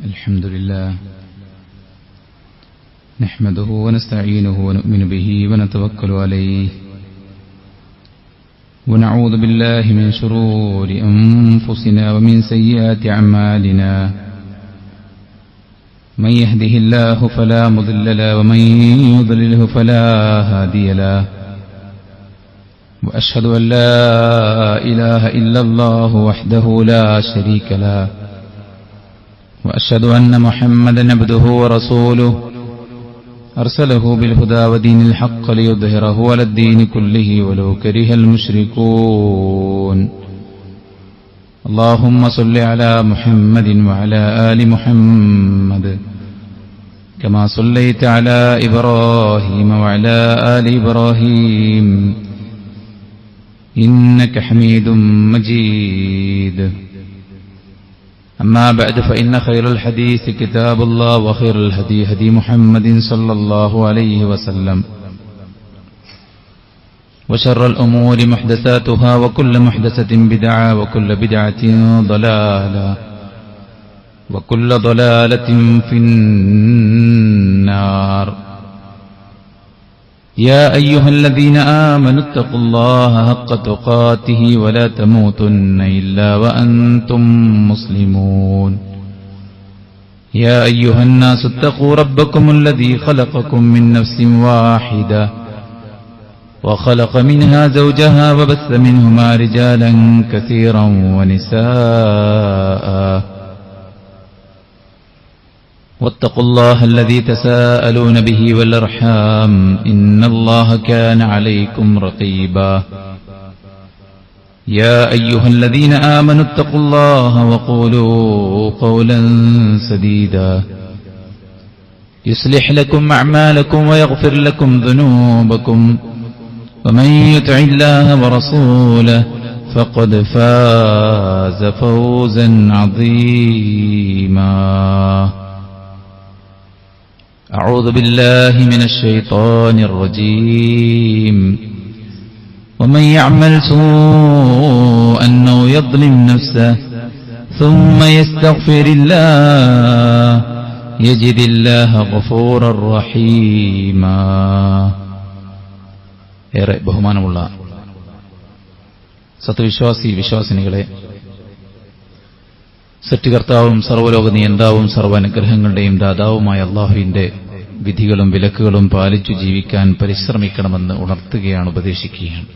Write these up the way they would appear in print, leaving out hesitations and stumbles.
الحمد لله نحمده ونستعينه ونؤمن به ونتوكل عليه ونعوذ بالله من شرور أنفسنا ومن سيئات أعمالنا من يهده الله فلا مضل له ومن يضلله فلا هادي له وأشهد أن لا إله إلا الله وحده لا شريك له وأشهد أن محمدا عبده ورسوله أرسله بالهدى ودين الحق ليظهره على الدين كله ولو كره المشركون اللهم صل على محمد وعلى آل محمد كما صليت على إبراهيم وعلى آل إبراهيم إنك حميد مجيد أما بعد فإن خير الحديث كتاب الله وخير الهدي هدي محمد صلى الله عليه وسلم وشر الأمور محدثاتها وكل محدثة بدعة وكل بدعة ضلالة وكل ضلالة في النار يا أيها الذين آمنوا اتقوا الله حق تقاته ولا تموتن إلا وأنتم مسلمون يا أيها الناس اتقوا ربكم الذي خلقكم من نفس واحدة وخلق منها زوجها وبث منهما رجالا كثيرا ونساء واتقوا الله الذي تساءلون به والأرحام إن الله كان عليكم رقيبا يا أيها الذين آمنوا اتقوا الله وقولوا قولا سديدا يصلح لكم أعمالكم ويغفر لكم ذنوبكم ومن يطع الله ورسوله فقد فاز فوزا عظيما أعوذ بالله من الشيطان الرجيم ومن يعمل سوءا أو يظلم نفسه ثم يستغفر الله يجد الله غفورا رحيما ഏറെ ബഹുമാനമുള്ള സത്യവിശ്വാസി വിശ്വാസിനികളെ, സൃഷ്ടികർത്താവും സർവ്വലോക നിയന്താവും സർവ്വനുഗ്രഹങ്ങളുടെയും ദാതാവുമായ അല്ലാഹുവിന്റെ വിധികളും വിലക്കുകളും പാലിച്ചു ജീവിക്കാൻ പരിശ്രമിക്കണമെന്ന് ഉണർത്തുകയാണ്, ഉപദേശിക്കുകയാണ്.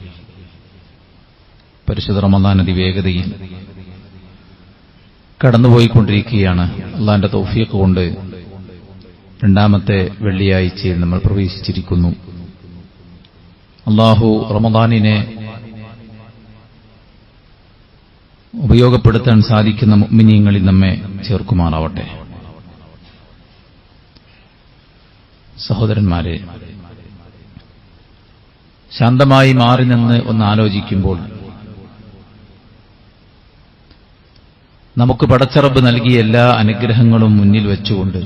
പരിശുദ്ധ റമദാൻ അതിവേഗതയിൽ കടന്നുപോയിക്കൊണ്ടിരിക്കുകയാണ്. അല്ലാഹുവിന്റെ തൗഫീഖ് കൊണ്ട് രണ്ടാമത്തെ വെള്ളിയാഴ്ചയിൽ നമ്മൾ പ്രവേശിച്ചിരിക്കുന്നു. അല്ലാഹു റമദാനിനെ ഉപയോഗപ്പെടുത്താൻ സാധിക്കുന്ന മുഅ്മിനീങ്ങളിൽ നമ്മെ ചേർക്കുമാറാവട്ടെ. സഹോദരന്മാരെ, ശാന്തമായി മാറി നിന്ന് ഒന്ന് ആലോചിക്കുമ്പോൾ നമുക്ക് പടച്ചറബ് നൽകിയ എല്ലാ അനുഗ്രഹങ്ങളും മുന്നിൽ വെച്ചുകൊണ്ട്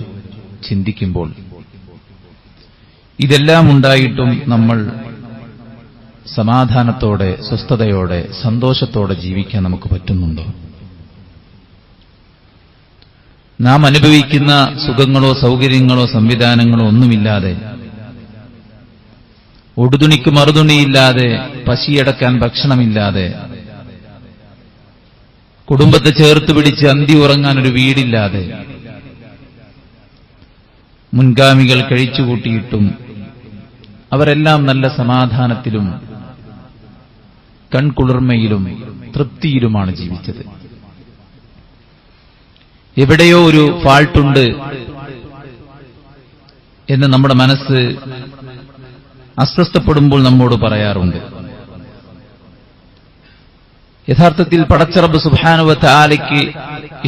ചിന്തിക്കുമ്പോൾ ഇതെല്ലാം ഉണ്ടായിട്ടും നമ്മൾ സമാധാനത്തോടെ, സ്വസ്ഥതയോടെ, സന്തോഷത്തോടെ ജീവിക്കാൻ നമുക്ക് പറ്റുന്നുണ്ടോ? നാം അനുഭവിക്കുന്ന സുഖങ്ങളോ സൗകര്യങ്ങളോ സംവിധാനങ്ങളോ ഒന്നുമില്ലാതെ, ഉടുതുണിക്ക് മറുതുണിയില്ലാതെ, പശിയടക്കാൻ ഭക്ഷണമില്ലാതെ, കുടുംബത്തെ ചേർത്ത് പിടിച്ച് അന്തി ഉറങ്ങാൻ ഒരു വീടില്ലാതെ, മുൻഗാമികൾ കഴിച്ചുകൂട്ടിയിട്ടും അവരെല്ലാം നല്ല സമാധാനത്തിലും കൺകുളിർമയിലും തൃപ്തിയിലുമാണ് ജീവിച്ചത്. എവിടെയോ ഒരു ഫാൾട്ടുണ്ട് എന്ന് നമ്മുടെ മനസ്സ് അസ്വസ്ഥപ്പെടുമ്പോൾ നമ്മോട് പറയാറുണ്ട്. യഥാർത്ഥത്തിൽ പടച്ചറബ് സുബ്ഹാനഹു വ തആലയ്ക്ക്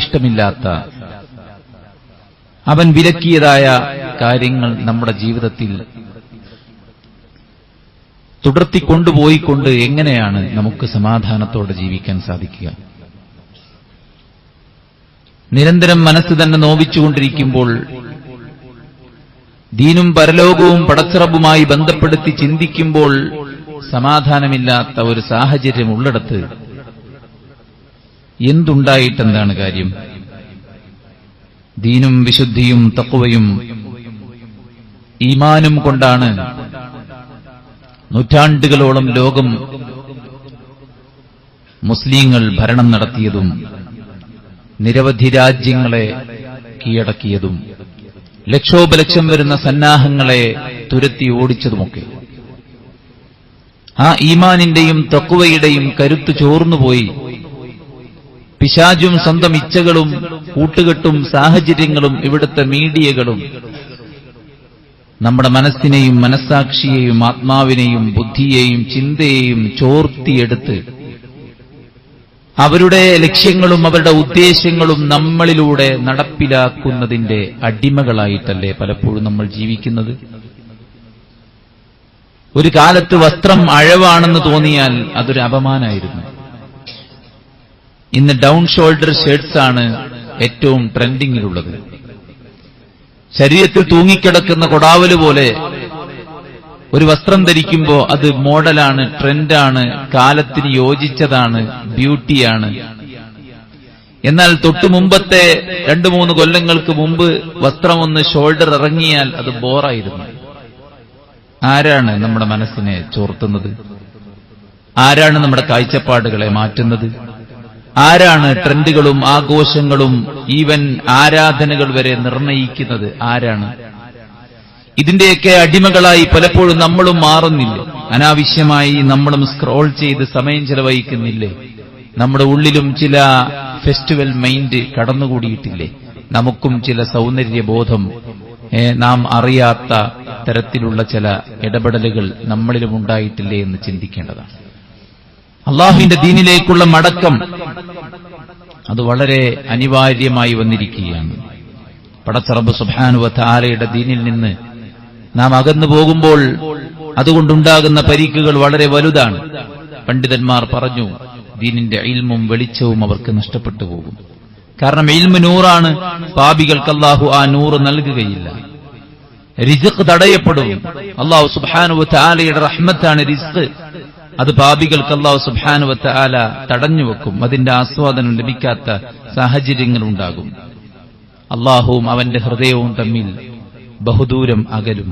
ഇഷ്ടമില്ലാത്ത, അവൻ വിലക്കിയതായ കാര്യങ്ങൾ നമ്മുടെ ജീവിതത്തിൽ തുടർത്തിക്കൊണ്ടുപോയിക്കൊണ്ട് എങ്ങനെയാണ് നമുക്ക് സമാധാനത്തോടെ ജീവിക്കാൻ സാധിക്കുക? നിരന്തരം മനസ്സ് തന്നെ നോവിച്ചുകൊണ്ടിരിക്കുമ്പോൾ, ദീനും പരലോകവും പടച്ചിറബുമായി ബന്ധപ്പെടുത്തി ചിന്തിക്കുമ്പോൾ സമാധാനമില്ലാത്ത ഒരു സാഹചര്യം ഉള്ളിടത്ത് എന്തുണ്ടായിട്ടെന്താണ് കാര്യം? ദീനും വിശുദ്ധിയും തഖ്വയും ഈമാനും കൊണ്ടാണ് നൂറ്റാണ്ടുകളോളം ലോകം മുസ്ലിങ്ങൾ ഭരണം നടത്തിയതും നിരവധി രാജ്യങ്ങളെ കീഴടക്കിയതും ലക്ഷോപലക്ഷം വരുന്ന സന്നാഹങ്ങളെ തുരത്തി ഓടിച്ചതുമൊക്കെ. ആ ഈമാനിന്റെയും തഖ്വയുടെയും കരുത്ത് ചോർന്നുപോയി പിശാചും സ്വന്തം ഇച്ഛകളും കൂട്ടുകെട്ടും സാഹചര്യങ്ങളും ഇവിടുത്തെ മീഡിയകളും നമ്മുടെ മനസ്സിനെയും മനസ്സാക്ഷിയെയും ആത്മാവിനെയും ബുദ്ധിയെയും ചിന്തയെയും ചോർത്തിയെടുത്ത് അവരുടെ ലക്ഷ്യങ്ങളും അവരുടെ ഉദ്ദേശങ്ങളും നമ്മളിലൂടെ നടപ്പിലാക്കുന്നതിന്റെ അടിമകളായിട്ടല്ലേ പലപ്പോഴും നമ്മൾ ജീവിക്കുന്നത്? ഒരു കാലത്ത് വസ്ത്രം അഴവാണെന്ന് തോന്നിയാൽ അതൊരു അപമാനമായിരുന്നു. ഇന്ന് ഡൗൺ ഷോൾഡർ ഷർട്ട്സ് ആണ് ഏറ്റവും ട്രെൻഡിങ്ങിലുള്ളത്. ശരീരത്തിൽ തൂങ്ങിക്കിടക്കുന്ന കൊടാവല് പോലെ ഒരു വസ്ത്രം ധരിക്കുമ്പോൾ അത് മോഡലാണ്, ട്രെൻഡാണ്, കാലത്തിന് യോജിച്ചതാണ്, ബ്യൂട്ടിയാണ്. എന്നാൽ തൊട്ടു മുമ്പത്തെ 2-3 കൊല്ലങ്ങൾക്ക് മുമ്പ് വസ്ത്രം ഒന്ന് ഷോൾഡർ ഇറങ്ങിയാൽ അത് ബോറായിരുന്നു. ആരാണ് നമ്മുടെ മനസ്സിനെ ചോർത്തുന്നത്? ആരാണ് നമ്മുടെ കാഴ്ചപ്പാടുകളെ മാറ്റുന്നത്? ആരാണ് ട്രെൻഡുകളും ആഘോഷങ്ങളും ഈവൻ ആരാധനകൾ വരെ നിർണയിക്കുന്നത്? ആരാണ്? ഇതിന്റെയൊക്കെ അടിമകളായി പലപ്പോഴും നമ്മളും മാറുന്നില്ലേ? അനാവശ്യമായി നമ്മളും സ്ക്രോൾ ചെയ്ത് സമയം ചെലവഴിക്കുന്നില്ലേ? നമ്മുടെ ഉള്ളിലും ചില ഫെസ്റ്റിവൽ മൈൻഡ് കടന്നുകൂടിയിട്ടില്ലേ? നമുക്കും ചില സൗന്ദര്യബോധം നാം അറിയാത്ത തരത്തിലുള്ള ചില ഇടപെടലുകൾ നമ്മളിലും ഉണ്ടായിട്ടില്ലേ എന്ന് ചിന്തിക്കേണ്ടതാണ്. അള്ളാഹുവിന്റെ ദീനിലേക്കുള്ള മടക്കം അത് വളരെ അനിവാര്യമായി വന്നിരിക്കുകയാണ്. പടച്ച റബ്ബ് സുബ്ഹാനഹു വ തആലയുടെ ദീനിൽ നിന്ന് നാം അകന്നു പോകുമ്പോൾ അതുകൊണ്ടുണ്ടാകുന്ന പരിക്കുകൾ വളരെ വലുതാണ്. പണ്ഡിതന്മാർ പറഞ്ഞു, ദീനിന്റെ ഇൽമും വെളിച്ചവും അവർക്ക് നഷ്ടപ്പെട്ടു പോകും. കാരണം ഇൽമു നൂറാണ്, പാപികൾക്ക് അല്ലാഹു ആ നൂറ് നൽകുകയില്ല. റിസ്ഖ് തടയപ്പെടും. അല്ലാഹു സുബ്ഹാനഹു വ തആലയുടെ റഹ്മത്താണ് റിസ്ഖ്. അത് പാപികൾക്ക് അല്ലാഹു സുബ്ഹാനഹു വ തആല തടഞ്ഞുവെക്കും. അതിന്റെ ആസ്വാദനം ലഭിക്കാത്ത സാഹചര്യങ്ങൾ ഉണ്ടാകും. അല്ലാഹുവും അവന്റെ ഹൃദയവും തമ്മിൽ ബഹുദൂരം അകലും.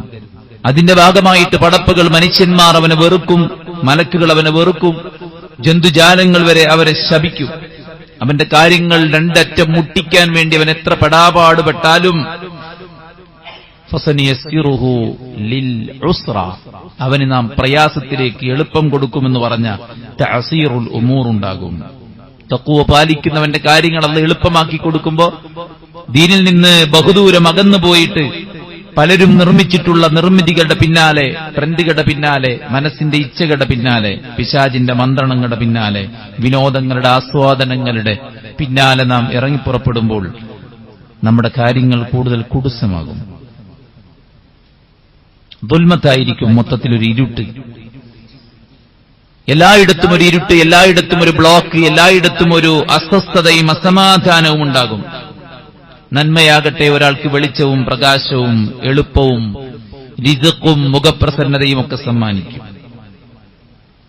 അതിന്റെ ഭാഗമായിട്ട് പടപ്പുകൾ, മനുഷ്യന്മാർ അവനെ വെറുക്കും, മലക്കുകൾ അവനെ വെറുക്കും, ജന്തുജാലങ്ങൾ വരെ അവരെ ശപിക്കും. അവന്റെ കാര്യങ്ങൾ രണ്ടറ്റം മുട്ടിക്കാൻ വേണ്ടി അവൻ എത്ര പെടാപാടുപെട്ടാലും അവന് നാം പ്രയാസത്തിലേക്ക് എളുപ്പം കൊടുക്കുമെന്ന് പറഞ്ഞ തഅസീറുൽ ഉമൂർ ഉണ്ടാകും. തഖ്വ പാലിക്കുന്നവന്റെ കാര്യങ്ങൾ അല്ലാഹു എളുപ്പമാക്കി കൊടുക്കുമ്പോൾ ദീനിൽ നിന്ന് ബഹുദൂരം അകന്നു പോയിട്ട് പലരും നിർമ്മിച്ചിട്ടുള്ള നിർമ്മിതികളുടെ പിന്നാലെ, ട്രെൻഡുകളുടെ പിന്നാലെ, മനസ്സിന്റെ ഇച്ഛകളുടെ പിന്നാലെ, പിശാചിന്റെ മന്ത്രണങ്ങളുടെ പിന്നാലെ, വിനോദങ്ങളുടെ ആസ്വാദനങ്ങളുടെ പിന്നാലെ നാം ഇറങ്ങിപ്പുറപ്പെടുമ്പോൾ നമ്മുടെ കാര്യങ്ങൾ കൂടുതൽ കുടുസമാകും. ദുൽമത്തായിരിക്കും. മൊത്തത്തിലൊരു ഇരുട്ട്. എല്ലായിടത്തും ഒരു ഇരുട്ട്, എല്ലായിടത്തും ഒരു ബ്ലോക്ക്, എല്ലായിടത്തും ഒരു അസ്വസ്ഥതയും അസമാധാനവും ഉണ്ടാകും. നന്മയാകട്ടെ ഒരാൾക്ക് വെളിച്ചവും പ്രകാശവും എളുപ്പവും റിസ്ഖും മുഖപ്രസന്നതയും ഒക്കെ സമ്മാനിക്കും.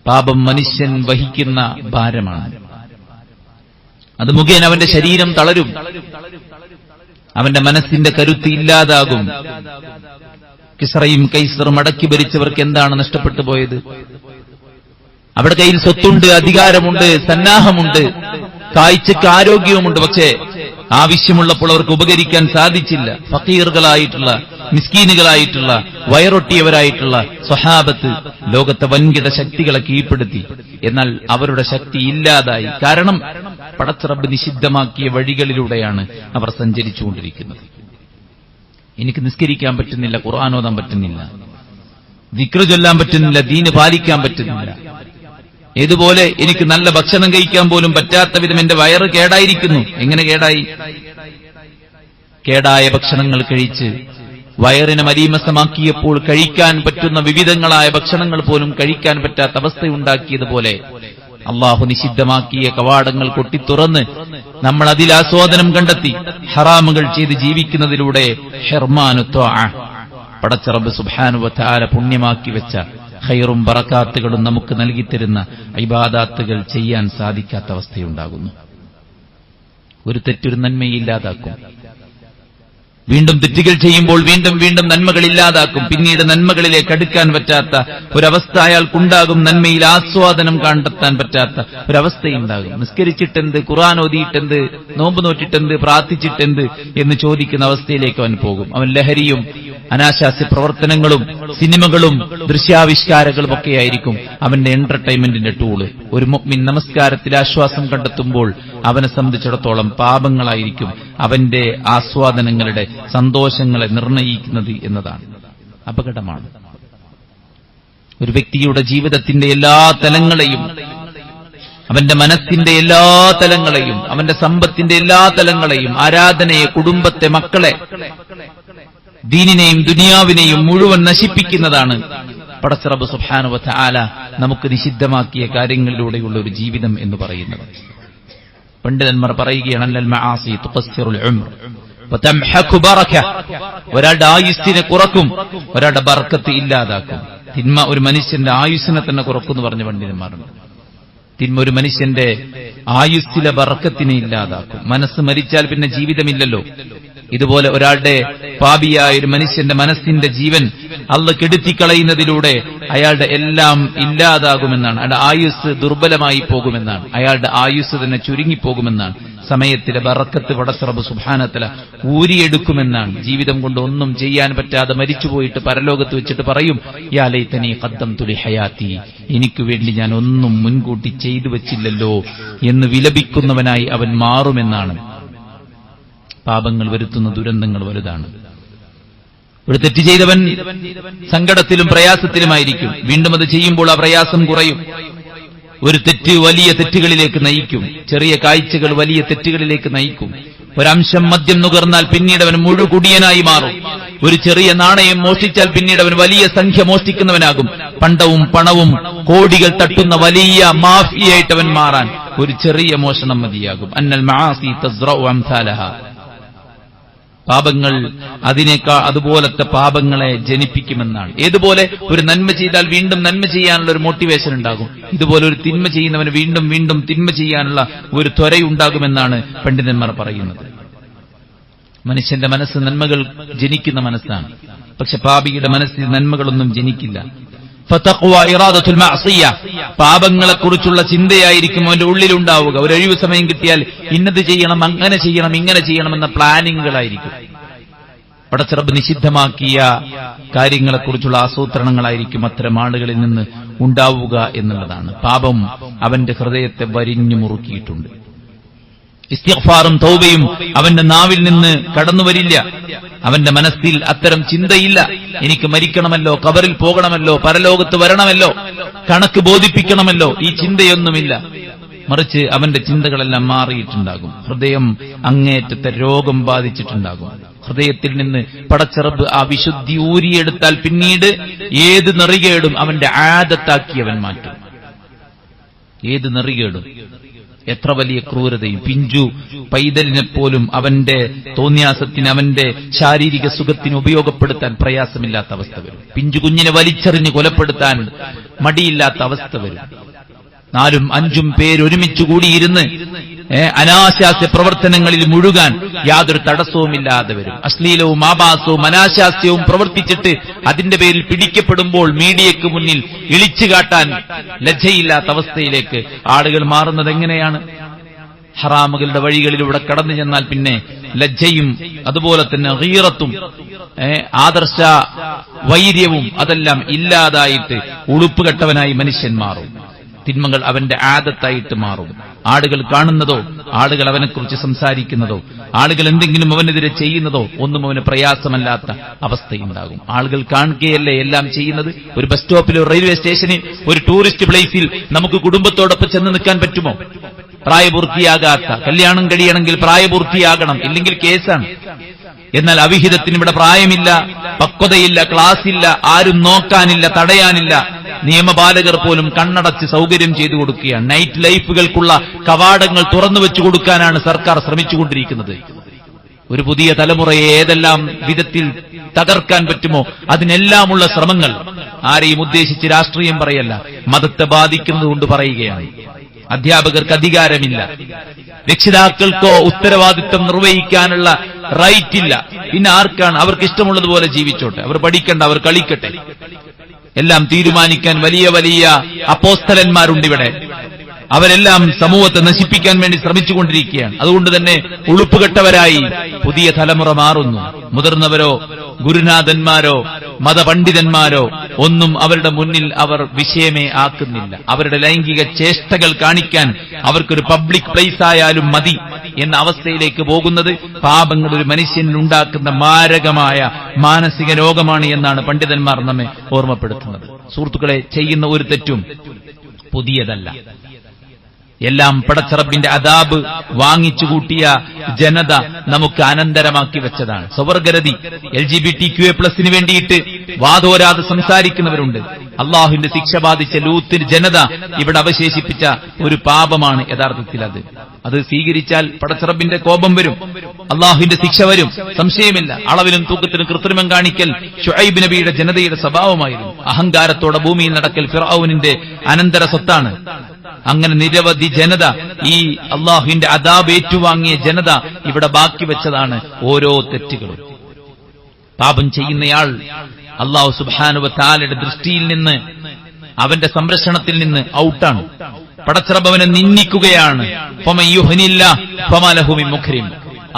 പാപം മനുഷ്യൻ വഹിക്കുന്ന ഭാരമാണ്. അത് മുഖേന അവന്റെ ശരീരം തളരും, അവന്റെ മനസ്സിന്റെ കരുത്ത് ഇല്ലാതാകും. കിസ്റയും കൈസറും അടക്കി ഭരിച്ചവർക്ക് എന്താണ് നഷ്ടപ്പെട്ടു പോയത്? അവരുടെ കയ്യിൽ സ്വത്തുണ്ട്, അധികാരമുണ്ട്, സന്നാഹമുണ്ട്, കാഴ്ചക്ക് ആരോഗ്യവുമുണ്ട്. പക്ഷേ ആവശ്യമുള്ളപ്പോൾ അവർക്ക് ഉപകരിക്കാൻ സാധിച്ചില്ല. ഫക്കീറുകളായിട്ടുള്ള, മിസ്കീനുകളായിട്ടുള്ള, വയറൊട്ടിയവരായിട്ടുള്ള സ്വഹാബത്ത് ലോകത്തെ വൻകിട ശക്തികളെ കീഴ്പ്പെടുത്തി. എന്നാൽ അവരുടെ ശക്തി ഇല്ലാതായി. കാരണം പടച്ച റബ്ബ് നിഷിദ്ധമാക്കിയ വഴികളിലൂടെയാണ് അവർ സഞ്ചരിച്ചുകൊണ്ടിരിക്കുന്നത്. എനിക്ക് നിസ്കരിക്കാൻ പറ്റുന്നില്ല, ഖുർആൻ ഓതാൻ പറ്റുന്നില്ല, ദിക്റ് ചൊല്ലാൻ പറ്റുന്നില്ല, ദീന് പാലിക്കാൻ പറ്റുന്നില്ല. ഏതുപോലെ എനിക്ക് നല്ല ഭക്ഷണം കഴിക്കാൻ പോലും പറ്റാത്ത വിധം എന്റെ വയറ് കേടായിരിക്കുന്നു. എങ്ങനെ കേടായി? കേടായ ഭക്ഷണങ്ങൾ കഴിച്ച് വയറിനെ മലീമസമാക്കിയപ്പോൾ കഴിക്കാൻ പറ്റുന്ന വിവിധങ്ങളായ ഭക്ഷണങ്ങൾ പോലും കഴിക്കാൻ പറ്റാത്ത അവസ്ഥയുണ്ടാക്കിയതുപോലെ അള്ളാഹു നിഷിദ്ധമാക്കിയ കവാടങ്ങൾ കൊട്ടിത്തുറന്ന് നമ്മൾ അതിൽ ആസ്വാദനം കണ്ടെത്തി ഹറാമുകൾ ചെയ്ത് ജീവിക്കുന്നതിലൂടെ ഹിർമാനു ത്വാഅ, പടച്ച റബ്ബ് സുബ്ഹാനഹു വ തആല പുണ്യമാക്കി വെച്ച ഖൈറും ബറകാത്തുകളും നമുക്ക് നൽകിത്തരുന്ന ഇബാദാത്തുകൾ ചെയ്യാൻ സാധിക്കാത്ത അവസ്ഥയുണ്ടാകുന്നു. ഒരു തെറ്റൊരു നന്മയില്ലാതാക്കും. വീണ്ടും തെറ്റുകൾ ചെയ്യുമ്പോൾ വീണ്ടും വീണ്ടും നന്മകൾ ഇല്ലാതാക്കും. പിന്നീട് നന്മകളിലേക്ക് അടുക്കാൻ പറ്റാത്ത ഒരവസ്ഥ അയാൾക്കുണ്ടാകും. നന്മയിൽ ആസ്വാദനം കണ്ടെത്താൻ പറ്റാത്ത ഒരവസ്ഥയുണ്ടാകും. നിസ്കരിച്ചിട്ടെന്ത്, ഖുർആൻ ഓതിയിട്ടെന്ത്, നോമ്പ് നോറ്റിട്ടെന്ത്, പ്രാർത്ഥിച്ചിട്ടെന്ത് എന്ന് ചോദിക്കുന്ന അവസ്ഥയിലേക്ക് അവൻ പോകും. അവൻ ലഹരിയും അനാശാസ്യ പ്രവർത്തനങ്ങളും സിനിമകളും ദൃശ്യാവിഷ്കാരങ്ങളും ഒക്കെയായിരിക്കും അവന്റെ എന്റർടൈൻമെന്റിന്റെ ടൂള്. ഒരു മുഅ്മിൻ നമസ്കാരത്തിൽ ആശ്വാസം കണ്ടെത്തുമ്പോൾ അവനെ സംബന്ധിച്ചിടത്തോളം പാപങ്ങളായിരിക്കും അവന്റെ ആസ്വാദനങ്ങളുടെ സന്തോഷങ്ങളെ നിർണയിക്കുന്നത് എന്നതാണ്. അപകടമാണ്. ഒരു വ്യക്തിയുടെ ജീവിതത്തിന്റെ എല്ലാ തലങ്ങളെയും, അവന്റെ മനസ്സിന്റെ എല്ലാ തലങ്ങളെയും, അവന്റെ സമ്പത്തിന്റെ എല്ലാ തലങ്ങളെയും, ആരാധനയെ, കുടുംബത്തെ, മക്കളെ, ദീനിനെയും ദുനിയാവിനെയും മുഴുവൻ നശിപ്പിക്കുന്നതാണ് പടച്ച റബ്ബ് സുബ്ഹാനഹു വ തആല നമുക്ക് നിഷിദ്ധമാക്കിയ കാര്യങ്ങളിലൂടെയുള്ള ഒരു ജീവിതം എന്ന് പറയുന്നത്. പണ്ഡിതന്മാർ പറയുകയാണ്, അൽ മആസി തുഖസ്സിറുൽ ഉംർ വതംഹഖു ബറക. ഒരാളുടെ ആയുസ്സിനെ കുറക്കും, ഒരാളുടെ ബർക്കത്ത് ഇല്ലാതാക്കും. തിന്മ ഒരു മനുഷ്യന്റെ ആയുസ്സിനെ തന്നെ കുറക്കുമെന്ന് പറഞ്ഞ പണ്ഡിതന്മാരുണ്ട്. തിന്മ ഒരു മനുഷ്യന്റെ ആയുസ്സിലെ ബർക്കത്തിനെ ഇല്ലാതാക്കും. മനസ്സ് മരിച്ചാൽ പിന്നെ ജീവിതമില്ലല്ലോ. ഇതുപോലെ ഒരാളുടെ പാപിയായ ഒരു മനുഷ്യന്റെ മനസ്സിന്റെ ജീവൻ അള്ളാഹ് കെടുത്തിക്കളയുന്നതിലൂടെ അയാളുടെ എല്ലാം ഇല്ലാതാകുമെന്നാണ്. അയാളുടെ ആയുസ് ദുർബലമായി പോകുമെന്നാണ്. അയാളുടെ ആയുസ് തന്നെ ചുരുങ്ങിപ്പോകുമെന്നാണ്. സമയത്തിലെ ബറക്കത്ത് പടച്ച റബ്ബ് സുബ്ഹാനഹു വ തആല ഊരിയെടുക്കുമെന്നാണ്. ജീവിതം കൊണ്ട് ഒന്നും ചെയ്യാൻ പറ്റാതെ മരിച്ചുപോയിട്ട് പരലോകത്ത് വെച്ചിട്ട് പറയും, യാ ലൈതനി ഖദ്ദംതു ലി ഹയാത്തി, എനിക്ക് വേണ്ടി ഞാൻ ഒന്നും മുൻകൂട്ടി ചെയ്തു വച്ചില്ലല്ലോ എന്ന് വിലപിക്കുന്നവനായി അവൻ മാറുമെന്നാണ്. പാപങ്ങൾ വരുത്തുന്ന ദുരന്തങ്ങൾ വലുതാണ്. ഒരു തെറ്റ് ചെയ്തവൻ സങ്കടത്തിലും പ്രയാസത്തിലുമായിരിക്കും. വീണ്ടും അത് ചെയ്യുമ്പോൾ ആ പ്രയാസം കുറയും. ഒരു തെറ്റ് വലിയ തെറ്റുകളിലേക്ക് നയിക്കും. ചെറിയ കാഴ്ചകൾ വലിയ തെറ്റുകളിലേക്ക് നയിക്കും. ഒരംശം മദ്യം നുകർന്നാൽ പിന്നീട് അവൻ മുഴുകുടിയനായി മാറും. ഒരു ചെറിയ നാണയം മോഷ്ടിച്ചാൽ പിന്നീട് അവൻ വലിയ സംഖ്യ മോഷ്ടിക്കുന്നവനാകും. പണ്ടവും പണവും കോടികൾ തട്ടുന്ന വലിയ മാഫിയായിട്ട് അവൻ മാറാൻ ഒരു ചെറിയ മോഷണം മതിയാകും. അന്നൽ മആസി തസ്റഉ അംസാലഹ. പാപങ്ങൾ അതുപോലത്തെ പാപങ്ങളെ ജനിപ്പിക്കുമെന്നാണ്. ഏതുപോലെ ഒരു നന്മ ചെയ്താൽ വീണ്ടും നന്മ ചെയ്യാനുള്ള ഒരു മോട്ടിവേഷൻ ഉണ്ടാകും, ഇതുപോലെ ഒരു തിന്മ ചെയ്യുന്നവന് വീണ്ടും വീണ്ടും തിന്മ ചെയ്യാനുള്ള ഒരു ത്വരയുണ്ടാകുമെന്നാണ് പണ്ഡിതന്മാർ പറയുന്നത്. മനുഷ്യന്റെ മനസ്സ് നന്മകൾ ജനിക്കുന്ന മനസ്സാണ്. പക്ഷെ പാപിയുടെ മനസ്സിൽ നന്മകളൊന്നും ജനിക്കില്ല. ഫതഖ്വ ഇറാദത്തുൽ മഅസിയ, പാപങ്ങളെക്കുറിച്ചുള്ള ചിന്തയായിരിക്കും അവന്റെ ഉള്ളിലുണ്ടാവുക. ഒരു ഒഴിവ് സമയം കിട്ടിയാൽ ഇന്നത് ചെയ്യണം, അങ്ങനെ ചെയ്യണം, ഇങ്ങനെ ചെയ്യണമെന്ന പ്ലാനിങ്ങുകളായിരിക്കും. പടച്ച റബ്ബ് നിഷിദ്ധമാക്കിയ കാര്യങ്ങളെക്കുറിച്ചുള്ള ആസൂത്രണങ്ങളായിരിക്കും അത്തരം ആളുകളിൽ നിന്ന് ഉണ്ടാവുക എന്നുള്ളതാണ്. പാപം അവന്റെ ഹൃദയത്തെ വരിഞ്ഞു മുറുക്കിയിട്ടുണ്ട്. ഇസ്തിഗ്ഫാറും തൗബയും അവന്റെ നാവിൽ നിന്ന് കടന്നുവരില്ല. അവന്റെ മനസ്സിൽ അത്തരം ചിന്തയില്ല. എനിക്ക് മരിക്കണമല്ലോ, ഖബറിൽ പോകണമല്ലോ, പരലോകത്ത് വരണമല്ലോ, കണക്ക് ബോധിപ്പിക്കണമല്ലോ, ഈ ചിന്തയൊന്നുമില്ല. മറിച്ച് അവന്റെ ചിന്തകളെല്ലാം മാറിയിട്ടുണ്ടാകും. ഹൃദയം അങ്ങേറ്റത്തെ രോഗം ബാധിച്ചിട്ടുണ്ടാകും. ഹൃദയത്തിൽ നിന്ന് പടച്ച റബ്ബ് ആ വിശുദ്ധി ഊരിയെടുത്താൽ പിന്നീട് ഏത് നെറികേടും അവന്റെ ആദത്താക്കി അവൻ മാറ്റും. ഏത് നെറികേടും, എത്ര വലിയ ക്രൂരതയും, പിഞ്ചു പൈതലിനെപ്പോലും അവന്റെ തോന്യാസത്തിന്, അവന്റെ ശാരീരിക സുഖത്തിന് ഉപയോഗപ്പെടുത്താൻ പ്രയാസമില്ലാത്ത അവസ്ഥ വരും. പിഞ്ചു കുഞ്ഞിനെ വലിച്ചെറിഞ്ഞ് കൊലപ്പെടുത്താൻ മടിയില്ലാത്ത അവസ്ഥ വരും. 4ഉം 5ഉം പേരൊരുമിച്ചു കൂടിയിരുന്ന് അനാശാസ്യ പ്രവർത്തനങ്ങളിൽ മുഴുകാൻ യാതൊരു തടസ്സവുമില്ലാതെ വരും. അശ്ലീലവും ആഭാസവും അനാശാസ്യവും പ്രവർത്തിച്ചിട്ട് അതിന്റെ പേരിൽ പിടിക്കപ്പെടുമ്പോൾ മീഡിയയ്ക്ക് മുന്നിൽ ഇളിച്ചു കാട്ടാൻ ലജ്ജയില്ലാത്ത അവസ്ഥയിലേക്ക് ആളുകൾ മാറുന്നത് എങ്ങനെയാണ്? ഹറാമുകളുടെ വഴികളിലൂടെ കടന്നു ചെന്നാൽ പിന്നെ ലജ്ജയും അതുപോലെ തന്നെ ഗീറത്തും ആദർശ വൈര്യവും അതെല്ലാം ഇല്ലാതായിട്ട് ഉളുപ്പുകെട്ടവനായി മനുഷ്യൻ മാറും. തിന്മകൾ അവന്റെ ആദത്തായിട്ട് മാറും. ആളുകൾ കാണുന്നതോ, ആളുകൾ അവനെക്കുറിച്ച് സംസാരിക്കുന്നതോ, ആളുകൾ എന്തെങ്കിലും അവനെതിരെ ചെയ്യുന്നതോ ഒന്നും അവന് പ്രയാസമല്ലാത്ത അവസ്ഥയുണ്ടാകും. ആളുകൾ കാണുകയല്ലേ എല്ലാം ചെയ്യുന്നത്. ഒരു ബസ് സ്റ്റോപ്പിൽ, ഒരു റെയിൽവേ സ്റ്റേഷനിൽ, ഒരു ടൂറിസ്റ്റ് പ്ലേസിൽ നമുക്ക് കുടുംബത്തോടൊപ്പം ചെന്ന് നിൽക്കാൻ പറ്റുമോ? പ്രായപൂർത്തിയാകാത്ത, കല്യാണം കഴിയണമെങ്കിൽ പ്രായപൂർത്തിയാകണം, ഇല്ലെങ്കിൽ കേസാണ്. എന്നാൽ അവിഹിതത്തിന് ഇവിടെ പ്രായമില്ല, പക്വതയില്ല, ക്ലാസില്ല, ആരും നോക്കാനില്ല, തടയാനില്ല. നിയമപാലകർ പോലും കണ്ണടച്ച് സൗകര്യം ചെയ്തു കൊടുക്കുകയാണ്. നൈറ്റ് ലൈഫുകൾക്കുള്ള കവാടങ്ങൾ തുറന്നു വെച്ചു കൊടുക്കാനാണ് സർക്കാർ ശ്രമിച്ചുകൊണ്ടിരിക്കുന്നത്. ഒരു പുതിയ തലമുറയെ ഏതെല്ലാം വിധത്തിൽ തകർക്കാൻ പറ്റുമോ അതിനെല്ലാമുള്ള ശ്രമങ്ങൾ. ആരെയും ഉദ്ദേശിച്ച് രാഷ്ട്രീയം പറയല്ല, മതത്തെ ബാധിക്കുന്നതുകൊണ്ട് പറയുകയാണ്. അധ്യാപകർക്ക് അധികാരമില്ല, രക്ഷിതാക്കൾക്കോ ഉത്തരവാദിത്വം നിർവഹിക്കാനുള്ള റൈറ്റ് ഇല്ല. പിന്നെ ആർക്കാണ്? അവർക്ക് ഇഷ്ടമുള്ളതുപോലെ ജീവിച്ചോട്ടെ, അവർ പഠിക്കണ്ട, അവർ കളിക്കട്ടെ. എല്ലാം തീരുമാനിക്കാൻ വലിയ വലിയ അപ്പോസ്തലന്മാരുണ്ട് ഇവിടെ. അവരെല്ലാം സമൂഹത്തെ നശിപ്പിക്കാൻ വേണ്ടി ശ്രമിച്ചുകൊണ്ടിരിക്കുകയാണ്. അതുകൊണ്ട് തന്നെ ഉളുപ്പുകെട്ടവരായി പുതിയ തലമുറ മാറുന്നു. മുതിർന്നവരോ ഗുരുനാഥന്മാരോ മതപണ്ഡിതന്മാരോ ഒന്നും അവരുടെ മുന്നിൽ അവർ വിഷയമേ ആക്കുന്നില്ല. അവരുടെ ലൈംഗിക ചേഷ്ടകൾ കാണിക്കാൻ അവർക്കൊരു പബ്ലിക് പ്ലേസ് ആയാലും മതി എന്ന അവസ്ഥയിലേക്ക് പോകുന്നത് പാപങ്ങൾ ഒരു മനുഷ്യനിൽ ഉണ്ടാക്കുന്ന മാരകമായ മാനസിക രോഗമാണ് എന്നാണ് പണ്ഡിതന്മാർ നമ്മെ ഓർമ്മപ്പെടുത്തുന്നത്. സുഹൃത്തുക്കളെ, ചെയ്യുന്ന ഒരു തെറ്റും പുതിയതല്ല. എല്ലാം പടച്ചറബിന്റെ അദാബ് വാങ്ങിച്ചു കൂട്ടിയ ജനത നമുക്ക് അനന്തരമാക്കി വെച്ചതാണ്. സ്വവർഗരതി LGBTQA+ വേണ്ടിയിട്ട് വാദോരാതെ സംസാരിക്കുന്നവരുണ്ട്. അള്ളാഹുവിന്റെ ശിക്ഷ ബാധിച്ച ലൂത്തിന് ജനത ഇവിടെ അവശേഷിപ്പിച്ച ഒരു പാപമാണ് യഥാർത്ഥത്തിൽ അത് സ്വീകരിച്ചാൽ പടച്ചറബിന്റെ കോപം വരും, അള്ളാഹുവിന്റെ ശിക്ഷ വരും, സംശയമില്ല. അളവിലും തൂക്കത്തിലും കൃത്രിമം കാണിക്കൽ ശുഐബ് നബിയുടെ ജനതയുടെ സ്വഭാവമായിരുന്നു. അഹങ്കാരത്തോടെ ഭൂമിയിൽ നടക്കൽ ഫിർഔനിന്റെ അനന്തര സ്വത്താണ്. അങ്ങനെ നിരവധി ജനത, ഈ അള്ളാഹുവിന്റെ അദാബ് ഏറ്റുവാങ്ങിയ ജനത ഇവിടെ ബാക്കി വെച്ചതാണ് ഓരോ തെറ്റുകളും. പാപം ചെയ്യുന്നയാൾ അള്ളാഹു സുബ്ഹാനഹു വ തആലയുടെ ദൃഷ്ടിയിൽ നിന്ന്, അവന്റെ സംരക്ഷണത്തിൽ നിന്ന് ഔട്ടാണ്. പടച്ചറബ് അവനെ നിന്ദിക്കുകയാണ്.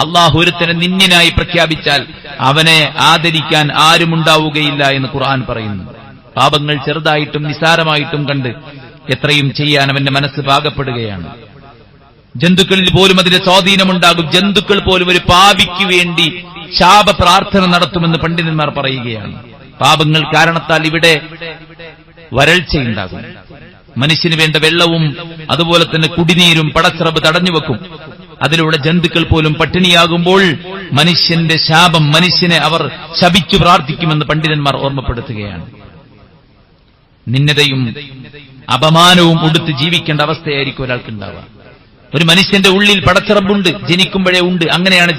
അള്ളാഹു ഒരുത്തനെ നിന്യനായി പ്രഖ്യാപിച്ചാൽ അവനെ ആദരിക്കാൻ ആരുമുണ്ടാവുകയില്ല എന്ന് ഖുർആൻ പറയുന്നു. പാപങ്ങൾ ചെറുതായിട്ടും നിസാരമായിട്ടും കണ്ട് എത്രയും ചെയ്യാൻ അവന്റെ മനസ്സ് പാകപ്പെടുകയാണ്. ജന്തുക്കളിൽ പോലും അതിന്റെ സ്വാധീനമുണ്ടാകും. ജന്തുക്കൾ പോലും ഒരു പാപിക്ക് വേണ്ടി ശാപ പ്രാർത്ഥന നടത്തുമെന്ന് പണ്ഡിതന്മാർ പറയുകയാണ്. പാപങ്ങൾ കാരണത്താൽ ഇവിടെ വരൾച്ചയുണ്ടാകും. മനുഷ്യന് വേണ്ട വെള്ളവും അതുപോലെ തന്നെ കുടിനീരും പടച്ചറബ് തടഞ്ഞുവെക്കും. അതിലൂടെ ജന്തുക്കൾ പോലും പട്ടിണിയാകുമ്പോൾ മനുഷ്യന്റെ ശാപം, മനുഷ്യനെ അവർ ശപിച്ചു പ്രാർത്ഥിക്കുമെന്ന് പണ്ഡിതന്മാർ ഓർമ്മപ്പെടുത്തുകയാണ്. നിന്ദതയും അപമാനവും ഉടുത്ത് ജീവിക്കേണ്ട അവസ്ഥയായിരിക്കും ഒരാൾക്കുണ്ടാവുക. ഒരു മനുഷ്യന്റെ ഉള്ളിൽ പടച്ചറബുണ്ട്, ജനിക്കുമ്പോഴേ ഉണ്ട്. അങ്ങനെയാണ്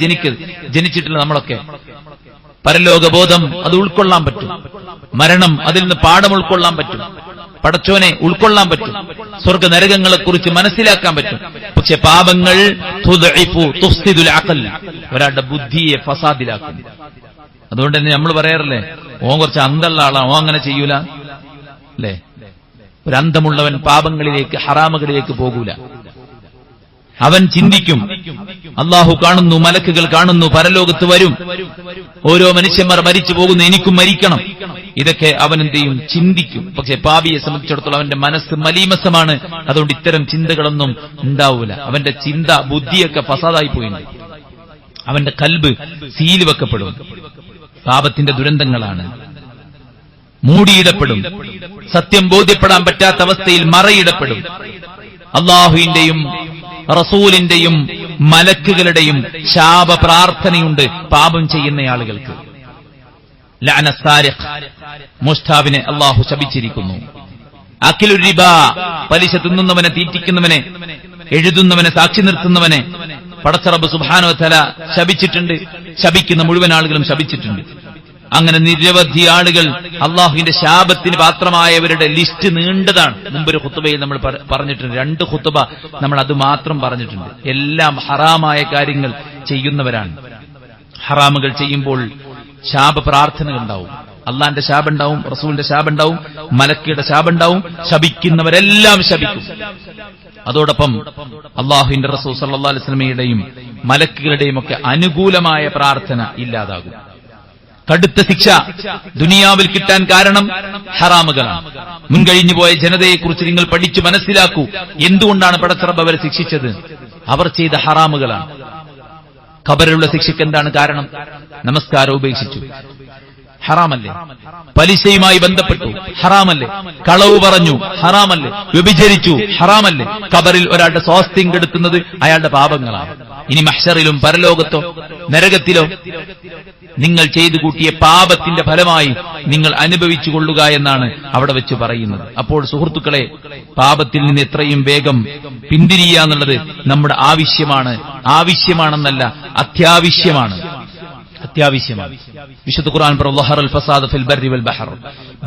ജനിച്ചിട്ടുള്ള നമ്മളൊക്കെ. പരലോകബോധം അത് ഉൾക്കൊള്ളാൻ പറ്റും. മരണം അതിൽ നിന്ന് പാഠം ഉൾക്കൊള്ളാൻ പറ്റും. പടച്ചോനെ ഉൾക്കൊള്ളാൻ പറ്റും. സ്വർഗ നരകങ്ങളെക്കുറിച്ച് മനസ്സിലാക്കാൻ പറ്റും. പക്ഷെ പാപങ്ങൾ ഒരാളുടെ ബുദ്ധിയെ ഫസാദിലാക്കും. അതുകൊണ്ട് തന്നെ നമ്മൾ പറയാറില്ലേ, ഓൻ കുറച്ച് അന്തമുള്ള ആളാണ്, ഓൻ അങ്ങനെ ചെയ്യൂല അല്ലേ? ഒരു അന്തമുള്ളവൻ പാപങ്ങളിലേക്ക്, ഹറാമുകളിലേക്ക് പോകൂല. അവൻ ചിന്തിക്കും, അള്ളാഹു കാണുന്നു, മലക്കുകൾ കാണുന്നു, പരലോകത്ത് വരും, ഓരോ മനുഷ്യന്മാർ മരിച്ചു പോകുന്നു, എനിക്കും മരിക്കണം. ഇതൊക്കെ അവൻ എന്ത് ചെയ്യും? ചിന്തിക്കും. പക്ഷെ പാപിയെ സംബന്ധിച്ചിടത്തോളം അവന്റെ മനസ്സ് മലീമസമാണ്. അതുകൊണ്ട് ഇത്തരം ചിന്തകളൊന്നും ഉണ്ടാവൂല. അവന്റെ ചിന്ത, ബുദ്ധിയൊക്കെ ഫസാദായി പോയിട്ടുണ്ട്. അവന്റെ കൽബ് സീല് വെക്കപ്പെടും. പാപത്തിന്റെ ദുരന്തങ്ങളാണ്. മൂടിയിടപ്പെടും. സത്യം ബോധ്യപ്പെടാൻ പറ്റാത്ത അവസ്ഥയിൽ മറയിടപ്പെടും. അള്ളാഹുവിന്റെയും റസൂലിന്റെയും മലക്കുകളുടെയും ശാപ പ്രാർത്ഥനയുണ്ട് പാപം ചെയ്യുന്ന ആളുകൾക്ക്. ലഅന സാരിഖ്, മുസ്താബിനെ അള്ളാഹു ശപിച്ചിരിക്കുന്നു. അഖിലുർ റിബ, പലിശ തിന്നുന്നവനെ, തീറ്റിക്കുന്നവനെ, എഴുതുന്നവനെ, സാക്ഷി നിർത്തുന്നവനെ പടച്ചറബ് സുബ്ഹാനഹു വ തആല ശപിച്ചിട്ടുണ്ട്. ശപിക്കുന്ന മുഴുവൻ ആളുകളും ശപിച്ചിട്ടുണ്ട്. അങ്ങനെ നിരവധി ആളുകൾ അള്ളാഹുവിന്റെ ശാപത്തിന് പാത്രമായവരുടെ ലിസ്റ്റ് നീണ്ടതാണ്. മുമ്പൊരു ഖുത്ബയിൽ നമ്മൾ പറഞ്ഞിട്ടുണ്ട്. 2 ഖുത്ബ നമ്മൾ അത് മാത്രം പറഞ്ഞിട്ടുണ്ട്. എല്ലാം ഹറാമായ കാര്യങ്ങൾ ചെയ്യുന്നവരാണ്. ഹറാമുകൾ ചെയ്യുമ്പോൾ ശാപ പ്രാർത്ഥനകൾ ഉണ്ടാവും. അള്ളാന്റെ ശാപം ഉണ്ടാവും, റസൂലിന്റെ ശാപം ഉണ്ടാവും, മലക്കയുടെ ശാപം ഉണ്ടാവും. ശപിക്കുന്നവരെല്ലാം ശപിക്കും. അതോടൊപ്പം അള്ളാഹുവിന്റെ റസൂൽ സല്ലല്ലാഹു അലൈഹി വസല്ലമയുടെയും മലക്കുകളുടെയും ഒക്കെ അനുകൂലമായ പ്രാർത്ഥന ഇല്ലാതാകും. കടുത്ത ശിക്ഷ ദുനിയാവിൽ കിട്ടാൻ കാരണം ഹറാമുകളാണ്. മുൻകഴിഞ്ഞു പോയ ജനതയെക്കുറിച്ച് നിങ്ങൾ പഠിച്ചു മനസ്സിലാക്കൂ. എന്തുകൊണ്ടാണ് പടച്ചറബ് അവരെ ശിക്ഷിച്ചത്? അവർ ചെയ്ത ഹറാമുകളാണ്. ഖബറിലുള്ള ശിക്ഷയ്ക്ക് എന്താണ് കാരണം? നമസ്കാരം ഉപേക്ഷിച്ചു, ഹറാമല്ലേ? പലിശയുമായി ബന്ധപ്പെട്ടു, ഹറാമല്ലേ? കളവ് പറഞ്ഞു, ഹറാമല്ലേ? വ്യഭിചരിച്ചു, ഹറാമല്ലേ? ഖബറിൽ ഒരാളുടെ സ്വാസ്ഥ്യം കെടുത്തുന്നത് അയാളുടെ പാപങ്ങളാണ്. ഇനി മഹ്ശറിലും പരലോകത്തോ നരകത്തിലോ നിങ്ങൾ ചെയ്തു കൂട്ടിയ പാപത്തിന്റെ ഫലമായി നിങ്ങൾ അനുഭവിച്ചു കൊള്ളുക എന്നാണ് അവിടെ വെച്ച് പറയുന്നത്. അപ്പോൾ സുഹൃത്തുക്കളെ, പാപത്തിൽ നിന്ന് എത്രയും വേഗം പിന്തിരിയുക എന്നുള്ളത് നമ്മുടെ ആവശ്യമാണെന്നല്ല, അത്യാവശ്യമാണ്. വിശുദ്ധ ഖുർആൻ പറയുന്നു, ഫസാദ ഫിൽ ബർരി വൽ ബഹർ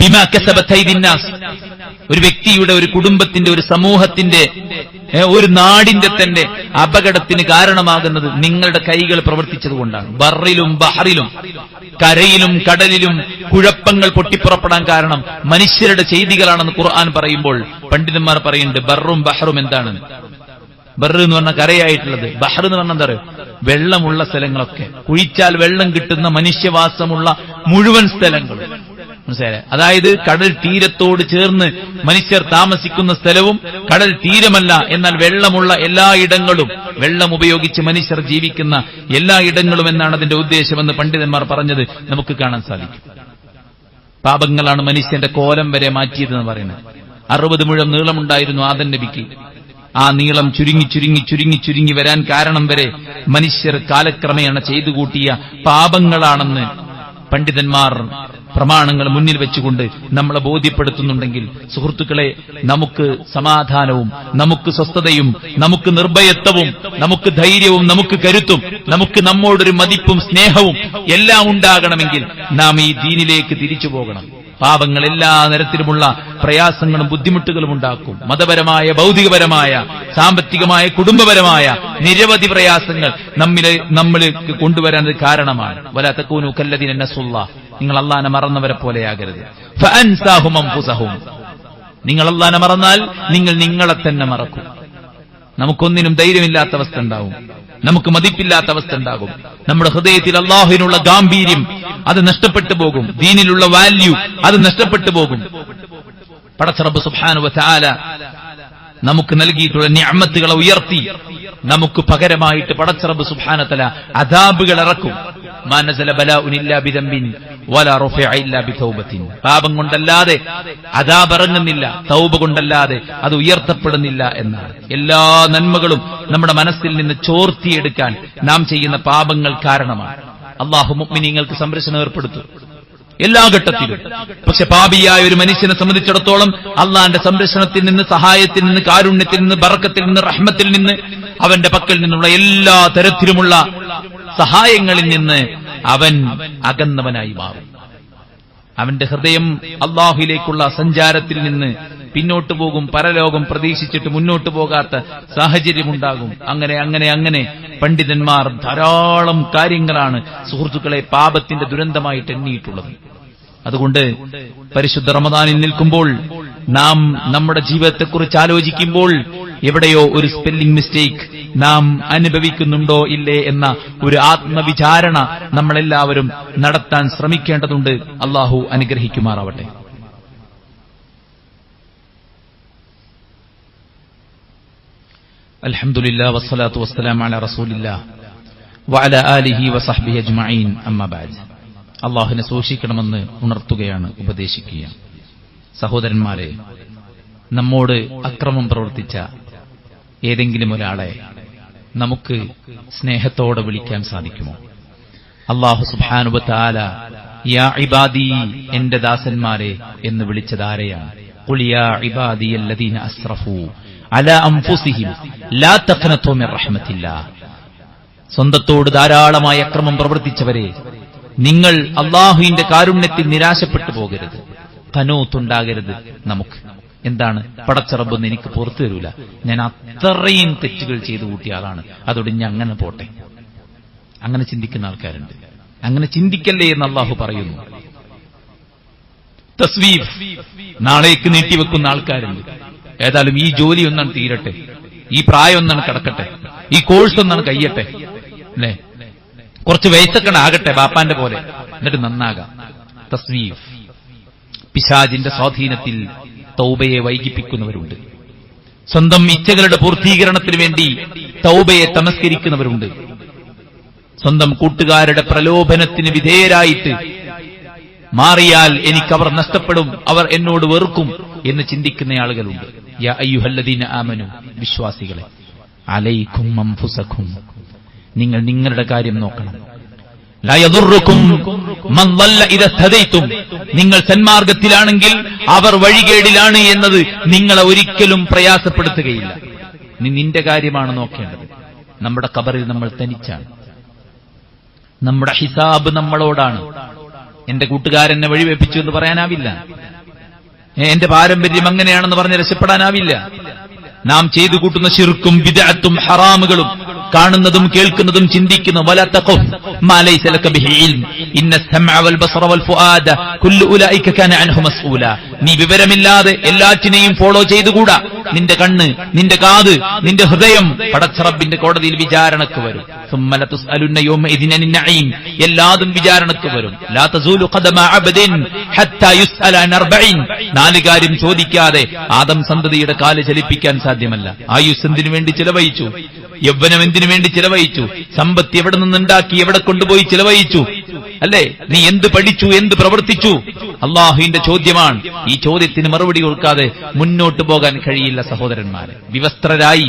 ബിമാ കസബത് ഐദിൻ നാസ്. ഒരു വ്യക്തിയുടെ, ഒരു കുടുംബത്തിന്റെ, ഒരു സമൂഹത്തിന്റെ ഒരു നാടിന്റെ തന്നെ അപകടത്തിന് കാരണമാകുന്നത് നിങ്ങളുടെ കൈകൾ പ്രവർത്തിച്ചതുകൊണ്ടാണ്. ബറിലും ബഹറിലും, കരയിലും കടലിലും കുഴപ്പങ്ങൾ പൊട്ടിപ്പുറപ്പെടാൻ കാരണം മനുഷ്യരുടെ ചെയ്തികളാണെന്ന് ഖുർആൻ പറയുമ്പോൾ പണ്ഡിതന്മാർ പറയുന്നുണ്ട് ബറും ബഹറും എന്താണ്? ബർ എന്ന് പറഞ്ഞ കരയായിട്ടുള്ളത്, ബഹർ എന്ന് പറഞ്ഞാൽ എന്താ പറയുക? വെള്ളമുള്ള സ്ഥലങ്ങളൊക്കെ, കുഴിച്ചാൽ വെള്ളം കിട്ടുന്ന മനുഷ്യവാസമുള്ള മുഴുവൻ സ്ഥലങ്ങളും. മനസ്സിലായ? അതായത് കടൽ തീരത്തോട് ചേർന്ന് മനുഷ്യർ താമസിക്കുന്ന സ്ഥലവും കടൽ തീരമല്ല എന്നാൽ വെള്ളമുള്ള എല്ലായിടങ്ങളും, വെള്ളം ഉപയോഗിച്ച് മനുഷ്യർ ജീവിക്കുന്ന എല്ലായിടങ്ങളും എന്നാണ് അതിന്റെ ഉദ്ദേശമെന്ന് പണ്ഡിതന്മാർ പറഞ്ഞത് നമുക്ക് കാണാൻ സാധിക്കും. പാപങ്ങളാണ് മനുഷ്യന്റെ കോലം വരെ മാറ്റിയതെന്ന് പറയുന്നത്. 60 മുഴം നീളമുണ്ടായിരുന്നു ആദം നബിക്ക്. ആ നീളം ചുരുങ്ങി ചുരുങ്ങി ചുരുങ്ങി ചുരുങ്ങി വരാൻ കാരണം വരെ മനുഷ്യർ കാലക്രമേണ ചെയ്തു കൂട്ടിയ പാപങ്ങളാണെന്ന് പണ്ഡിതന്മാർ പ്രമാണങ്ങൾ മുന്നിൽ വെച്ചുകൊണ്ട് നമ്മളെ ബോധ്യപ്പെടുത്തുന്നുണ്ടെങ്കിൽ, സുഹൃത്തുക്കളെ, നമുക്ക് സമാധാനവും നമുക്ക് സ്വസ്ഥതയും നമുക്ക് നിർഭയത്വവും നമുക്ക് ധൈര്യവും നമുക്ക് കരുത്തും നമുക്ക് നമ്മോടൊരു മതിപ്പും സ്നേഹവും എല്ലാം ഉണ്ടാകണമെങ്കിൽ നാം ഈ ദീനിലേക്ക് തിരിച്ചു പോകണം. പാപങ്ങൾ എല്ലാ തരത്തിലുമുള്ള പ്രയാസങ്ങളും ബുദ്ധിമുട്ടുകളും ഉണ്ടാക്കും. മതപരമായ, ഭൗതികപരമായ, സാമ്പത്തികമായ, കുടുംബപരമായ നിരവധി പ്രയാസങ്ങൾ നമ്മിലേക്ക് കൊണ്ടുവരാൻ കാരണമാണ്. വലാ തകൂനു കല്ലദീന നസുല്ലാഹ്, നിങ്ങൾ അല്ലാഹനെ മറന്നവരെ പോലെയാകരുത്. ഫഅൻസാഹും അൻഫുസഹും, നിങ്ങൾ അല്ലാഹനെ മറന്നാൽ നിങ്ങൾ നിങ്ങളെ തന്നെ മറക്കും. നമുക്കൊന്നിനും ധൈര്യമില്ലാത്ത അവസ്ഥ ഉണ്ടാവും, നമുക്ക് മതിപ്പില്ലാത്ത അവസ്ഥ ഉണ്ടാകും. നമ്മുടെ ഹൃദയത്തിൽ അല്ലാഹുവിനുള്ള ഗാംഭീര്യം അത് നഷ്ടപ്പെട്ടു പോകും. ദീനിലുള്ള വാല്യൂ അത് നഷ്ടപ്പെട്ടു പോകും. പടച്ച റബ്ബ് സുബ്ഹാനഹു വ തആല നമുക്ക് നൽകിയിട്ടുള്ള നിഅമത്തുകളെ ഉയർത്തി നമുക്ക് പകരമായിട്ട് പടച്ച റബ്ബ് സുബ്ഹാനഹു വ തആല അദാബുകൾ ഇറക്കും. മാ നസല ബലാഉൻ ഇല്ലാ ബിദംബിൻ വലാ റുഫിഅ ഇല്ലാ ബിതൗബത്തിൻ. പാപം കൊണ്ടല്ലാതെ അദാബ് ഇറങ്ങുന്നില്ല, തൗബ കൊണ്ടല്ലാതെ അത് ഉയർത്തപ്പെടുന്നില്ല എന്നാണ്. എല്ലാ നന്മകളും നമ്മുടെ മനസ്സിൽ നിന്ന് ചോർത്തിയെടുക്കാൻ നാം ചെയ്യുന്ന പാപങ്ങൾ കാരണമാണ്. അല്ലാഹു മുഅ്മിനീങ്ങൾക്ക് സംരക്ഷണം ഏർപ്പെടുത്തും എല്ലാ ഘട്ടത്തിലും. പക്ഷെ പാപിയായ ഒരു മനുഷ്യനെ സംബന്ധിച്ചിടത്തോളം അള്ളാന്റെ സംരക്ഷണത്തിൽ നിന്ന്, സഹായത്തിൽ നിന്ന്, കാരുണ്യത്തിൽ നിന്ന്, ബറക്കത്തിൽ നിന്ന്, റഹ്മത്തിൽ നിന്ന്, അവന്റെ പക്കൽ നിന്നുള്ള എല്ലാ തരത്തിലുമുള്ള സഹായങ്ങളിൽ നിന്ന് അവൻ അകന്നവനായി മാറും. അവന്റെ ഹൃദയം അള്ളാഹുവിലേക്കുള്ള സഞ്ചാരത്തിൽ നിന്ന് പിന്നോട്ടു പോകും. പരലോകം പ്രതീക്ഷിച്ചിട്ട് മുന്നോട്ടു പോകാത്ത സാഹചര്യമുണ്ടാകും. അങ്ങനെ അങ്ങനെ അങ്ങനെ പണ്ഡിതന്മാർ ധാരാളം കാര്യങ്ങളാണ് സുഹൃത്തുക്കളെ പാപത്തിന്റെ ദുരന്തമായിട്ട് എണ്ണിയിട്ടുള്ളത്. അതുകൊണ്ട് പരിശുദ്ധ റമദാനിൽ നിൽക്കുമ്പോൾ നാം നമ്മുടെ ജീവിതത്തെക്കുറിച്ച് ആലോചിക്കുമ്പോൾ എവിടെയോ ഒരു സ്പെല്ലിംഗ് മിസ്റ്റേക്ക് നാം അനുഭവിക്കുന്നുണ്ടോ ഇല്ലേ എന്ന ഒരു ആത്മവിചാരണ നമ്മളെല്ലാവരും നടത്താൻ ശ്രമിക്കേണ്ടതുണ്ട്. അള്ളാഹു അനുഗ്രഹിക്കുമാറാവട്ടെ. അൽഹംദുലില്ലാഹ് വസ്സലാത്തു വസ്സലാമു അലാ റസൂലില്ലാഹ് വഅലാ ആലിഹി വസഹ്ബിഹി അജ്മഈൻ. അമ്മാ ബഅദ്. അള്ളാഹുവിനെ സൂക്ഷിക്കണമെന്ന് ഉണർത്തുകയാണ്, ഉപദേശിക്കുകയാണ്. സഹോദരന്മാരെ, നമ്മോട് അക്രമം പ്രവർത്തിച്ച ഏതെങ്കിലും ഒരാളെ നമുക്ക് സ്നേഹത്തോടെ വിളിക്കാൻ സാധിക്കുമോ? അല്ലാഹു സുബ്ഹാനഹു വ തആല യാ ഇബാദി, എന്റെ ദാസന്മാരെ എന്ന് വിളിച്ചതാരെയാണ്? ഖുൽ യാ ഇബാദിയല്ലദീന അസ്റഫൂ അലാ അൻഫുസിഹിം ലാ തഖ്നതു മിർ റഹ്മത്തില്ലാഹ്. സ്വന്തത്തോട് ധാരാളമായ അക്രമം പ്രവർത്തിച്ചവരെ, നിങ്ങൾ അല്ലാഹുവിന്റെ കാരുണ്യത്തിൽ നിരാശപ്പെട്ടു പോകരുത്, ഖനൂത്തുണ്ടാകരുത്. നമുക്ക് എന്താണ്? പടച്ച റബ്ബൊന്നും എനിക്ക് പുറത്തു തരൂല, ഞാൻ അത്രയും തെറ്റുകൾ ചെയ്തു കൂട്ടിയ ആളാണ്, അതോട് ഞാൻ അങ്ങനെ പോട്ടെ. അങ്ങനെ ചിന്തിക്കുന്ന ആൾക്കാരുണ്ട്. അങ്ങനെ ചിന്തിക്കല്ലേ എന്ന് അല്ലാഹു പറയുന്നു. തസ്വീഫ്, നാളേക്ക് നീട്ടിവെക്കുന്ന ആൾക്കാരുണ്ട്. ഏതായാലും ഈ ജോലി ഒന്നാണ് തീരട്ടെ, ഈ പ്രായം ഒന്നാണ് കിടക്കട്ടെ, ഈ കോഴ്സ് ഒന്നാണ് കഴിയട്ടെ, അല്ലേ, കുറച്ച് വയസ്സൊക്കെ ആകട്ടെ ബാപ്പാന്റെ പോലെ, എന്നിട്ട് നന്നാകാം. തസ്വീഫ്, പിശാചിന്റെ സ്വാധീനത്തിൽ തൗബയെ വൈകിപ്പിക്കുന്നവരുണ്ട്. സ്വന്തം ഇച്ഛകളുടെ പൂർത്തീകരണത്തിന് വേണ്ടി തൗബയെ തമസ്കരിക്കുന്നവരുണ്ട്. സ്വന്തം കൂട്ടുകാരുടെ പ്രലോഭനത്തിന് വിധേയരായിട്ട് മാറിയാൽ എനിക്കവർ നഷ്ടപ്പെടും, അവർ എന്നോട് വെറുക്കും എന്ന് ചിന്തിക്കുന്ന ആളുകളുണ്ട്. യാ അയ്യുഹല്ലദീന ആമനു, വിശ്വാസികളെ, അലൈക്കും അൻഫുസക്കും, നിങ്ങൾ നിങ്ങളുടെ കാര്യം നോക്കണം. ലാ യദുറുക്കും മൻ ളല്ല ഇദാ ഹദൈതും, നിങ്ങൾ സന്മാർഗത്തിലാണെങ്കിൽ അവർ വഴികേടിലാണ് എന്നത് നിങ്ങളെ ഒരിക്കലും പ്രയാസപ്പെടുത്തുകയില്ല. നീ നിന്റെ കാര്യമാണ് നോക്കേണ്ടത്. നമ്മുടെ ഖബറിൽ നമ്മൾ തനിച്ചാണ്, നമ്മുടെ ഹിസാബ് നമ്മളോടാണ്. എന്റെ കൂട്ടുകാരനെ വഴിവെപ്പിച്ചു എന്ന് പറയാനാവില്ല, എന്റെ പാരമ്പര്യം അങ്ങനെയാണെന്ന് പറഞ്ഞ് രക്ഷപ്പെടാനാവില്ല. നാം ചെയ്തു കൂട്ടുന്ന ശിർക്കും ബിദ്അത്തും ഹറാമുകളും കാണുന്നതും കേൾക്കുന്നതും ചിന്തിക്കുന്ന വലാ തഖഫ് മാ ലൈസ ലക ബിഹി ഇൽം ഇന്ന അസ്സമഅ വൽ ബസറ വൽ ഫുആദ കുല്ലു ഉലൈക കാന അൻഹു മസ്ഊല. നീ വിവരമില്ലാതെ എല്ലാറ്റിനെയും ഫോളോ ചെയ്തുകൂടാ. നിന്റെ കണ്ണ്, നിന്റെ കാത്, നിന്റെ ഹൃദയം പടച്ച റബ്ബിന്റെ കോടതിയിൽ വിചാരണക്ക് വരും. സുമ്മ ലതുസ്അലുന്ന യൗമഇദിൻ അനിൻ നഈം, എല്ലാതും വിചാരണക്ക് വരും. ലാ തസൂലു ഖദമ അബ്ദിൻ ഹത്താ യുസ്അല അൻ അർബഈൻ, 4 കാര്യം ചോദിക്കാതെ ആദം സന്തതിയുടെ കാല് ചലിപ്പിക്കാൻ സാധ്യമല്ല. ആയുസ് എന്തിനു വേണ്ടി ചിലവഴിച്ചു? യൗവനം എന്തിനു വേണ്ടി ചിലവഴിച്ചു? സമ്പത്ത് എവിടെ നിന്നുണ്ടാക്കി, എവിടെ കൊണ്ടുപോയി ചിലവഴിച്ചു? അല്ലേ? നീ എന്ത് പഠിച്ചു, എന്ത് പ്രവർത്തിച്ചു? അള്ളാഹുവിന്റെ ചോദ്യമാണ്. ഈ ചോദ്യത്തിന് മറുപടി കൊടുക്കാതെ മുന്നോട്ട് പോകാൻ കഴിയില്ല സഹോദരന്മാരെ. വിവസ്ത്രരായി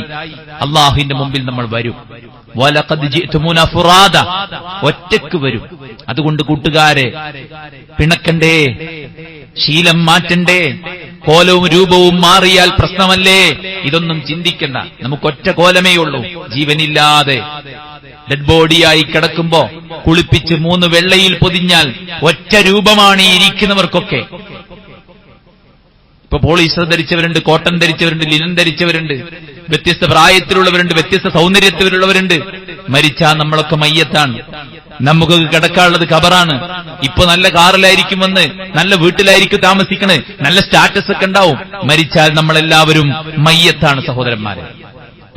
അള്ളാഹുവിന്റെ മുമ്പിൽ നമ്മൾ വരും. വലഖദ് ജിഅ്തുമൂന ഫുറാദ, ഒറ്റക്ക് വരും. അതുകൊണ്ട് കൂട്ടുകാരെ, പിണക്കണ്ടേ, ശീലം മാറ്റണ്ടേ, കോലവും രൂപവും മാറിയാൽ പ്രശ്നമല്ലേ? ഇതൊന്നും ചിന്തിക്കണ്ട. നമുക്കൊറ്റ കോലമേ ഉള്ളൂ, ജീവനില്ലാതെ ഡെഡ് ബോഡിയായി കിടക്കുമ്പോ കുളിപ്പിച്ച് 3 വെള്ളയിൽ പൊതിഞ്ഞാൽ ഒറ്റ രൂപമാണ് ഈ ഇരിക്കുന്നവർക്കൊക്കെ. ഇപ്പൊ പോളീസ്റ്റർ ധരിച്ചവരുണ്ട്, കോട്ടൺ ധരിച്ചവരുണ്ട്, ലിനൻ ധരിച്ചവരുണ്ട്, വ്യത്യസ്ത പ്രായത്തിലുള്ളവരുണ്ട്, വ്യത്യസ്ത സൗന്ദര്യത്തിലുള്ളവരുണ്ട്. മരിച്ചാൽ നമ്മളൊക്കെ മയ്യത്താണ്. നമുക്ക് കിടക്കാനുള്ളത് ഖബറാണ്. ഇപ്പൊ നല്ല കാറിലായിരിക്കും വന്ന്, നല്ല വീട്ടിലായിരിക്കും താമസിക്കണേ, നല്ല സ്റ്റാറ്റസ് ഒക്കെ ഉണ്ടാവും. മരിച്ചാൽ നമ്മളെല്ലാവരും മയ്യത്താണ് സഹോദരന്മാരെ.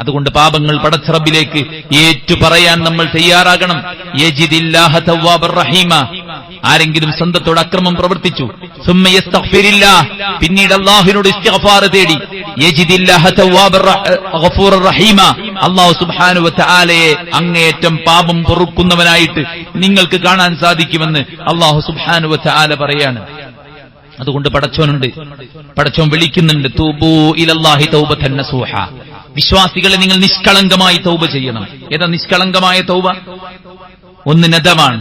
അതുകൊണ്ട് പാപങ്ങൾ പടച്ച റബ്ബിലേക്ക് ഏറ്റു പറയാൻ നമ്മൾ തയ്യാറാകണം. യജിദില്ലാഹ തവ്വാബർ റഹീമ. ആരെങ്കിലും സ്വന്തത്തോട് അക്രമം പ്രവർത്തിച്ചു, സുമ്മ യസ്തഗ്ഫിരില്ലാഹ്, പിന്നീട് അല്ലാഹുവിനോട് ഇസ്തിഗ്ഫാർ തേടി, യജിദില്ലാഹ തവ്വാബർ ഗഫൂറർ റഹീമ, അല്ലാഹു സുബ്ഹാനഹു വ തആലയെ അങ്ങേയറ്റം പാപം പൊറുക്കുന്നവനായിട്ട് നിങ്ങൾക്ക് കാണാൻ സാധിക്കുമെന്ന് അല്ലാഹു സുബ്ഹാനഹു വ തആല പറയാണ്. അതുകൊണ്ട് പടച്ചോനുണ്ട്, പടച്ചോൻ വിളിക്കുന്നുണ്ട്, തൂബൂ ഇലല്ലാഹി തൗബതൻ നസൂഹ. വിശ്വാസികളെ, നിങ്ങൾ നിഷ്കളങ്കമായി തൗബ ചെയ്യണം. ഏതാ നിഷ്കളങ്കമായ തൗബ? 1 നദമാണ്,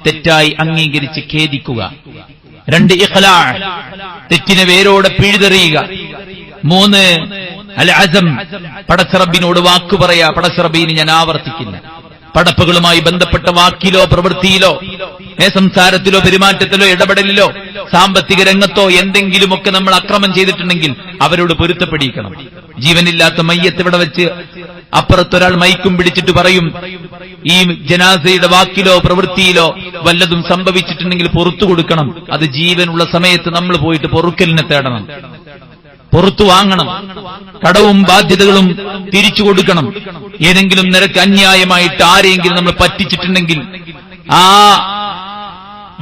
തെറ്റായി അംഗീകരിച്ച് ഖേദിക്കുക. 2 ഇഖ്ലാ, തെറ്റിനെ വേരോടെ പിഴുതെറിയുക. 3 അൽ അസം, പടച്ച റബ്ബിനോട് വാക്കു പറയാ, പടച്ച റബ്ബിനെ ഞാൻ ആവർത്തിക്കില്ല. പടപ്പുകളുമായി ബന്ധപ്പെട്ട വാക്കിലോ പ്രവൃത്തിയിലോ സംസാരത്തിലോ പെരുമാറ്റത്തിലോ ഇടപെടലിലോ സാമ്പത്തിക രംഗത്തോ എന്തെങ്കിലുമൊക്കെ നമ്മൾ അക്രമം ചെയ്തിട്ടുണ്ടെങ്കിൽ അവരോട് പൊരുത്തപ്പെടിക്കണം. ജീവനില്ലാത്ത മയ്യത്ത് ഇവിടെ വെച്ച് അപ്പുറത്തൊരാൾ മൈക്കും പിടിച്ചിട്ട് പറയും, ഈ ജനാസയുടെ വാക്കിലോ പ്രവൃത്തിയിലോ വല്ലതും സംഭവിച്ചിട്ടുണ്ടെങ്കിൽ പൊറത്തു കൊടുക്കണം. അത് ജീവനുള്ള സമയത്ത് നമ്മൾ പോയിട്ട് പൊറുക്കലിനെ തേടണം, പുറത്തു വാങ്ങണം, കടവും ബാധ്യതകളും തിരിച്ചു കൊടുക്കണം. ഏതെങ്കിലും നിരക്ക് അന്യായമായിട്ട് ആരെയെങ്കിലും നമ്മൾ പറ്റിച്ചിട്ടുണ്ടെങ്കിൽ ആ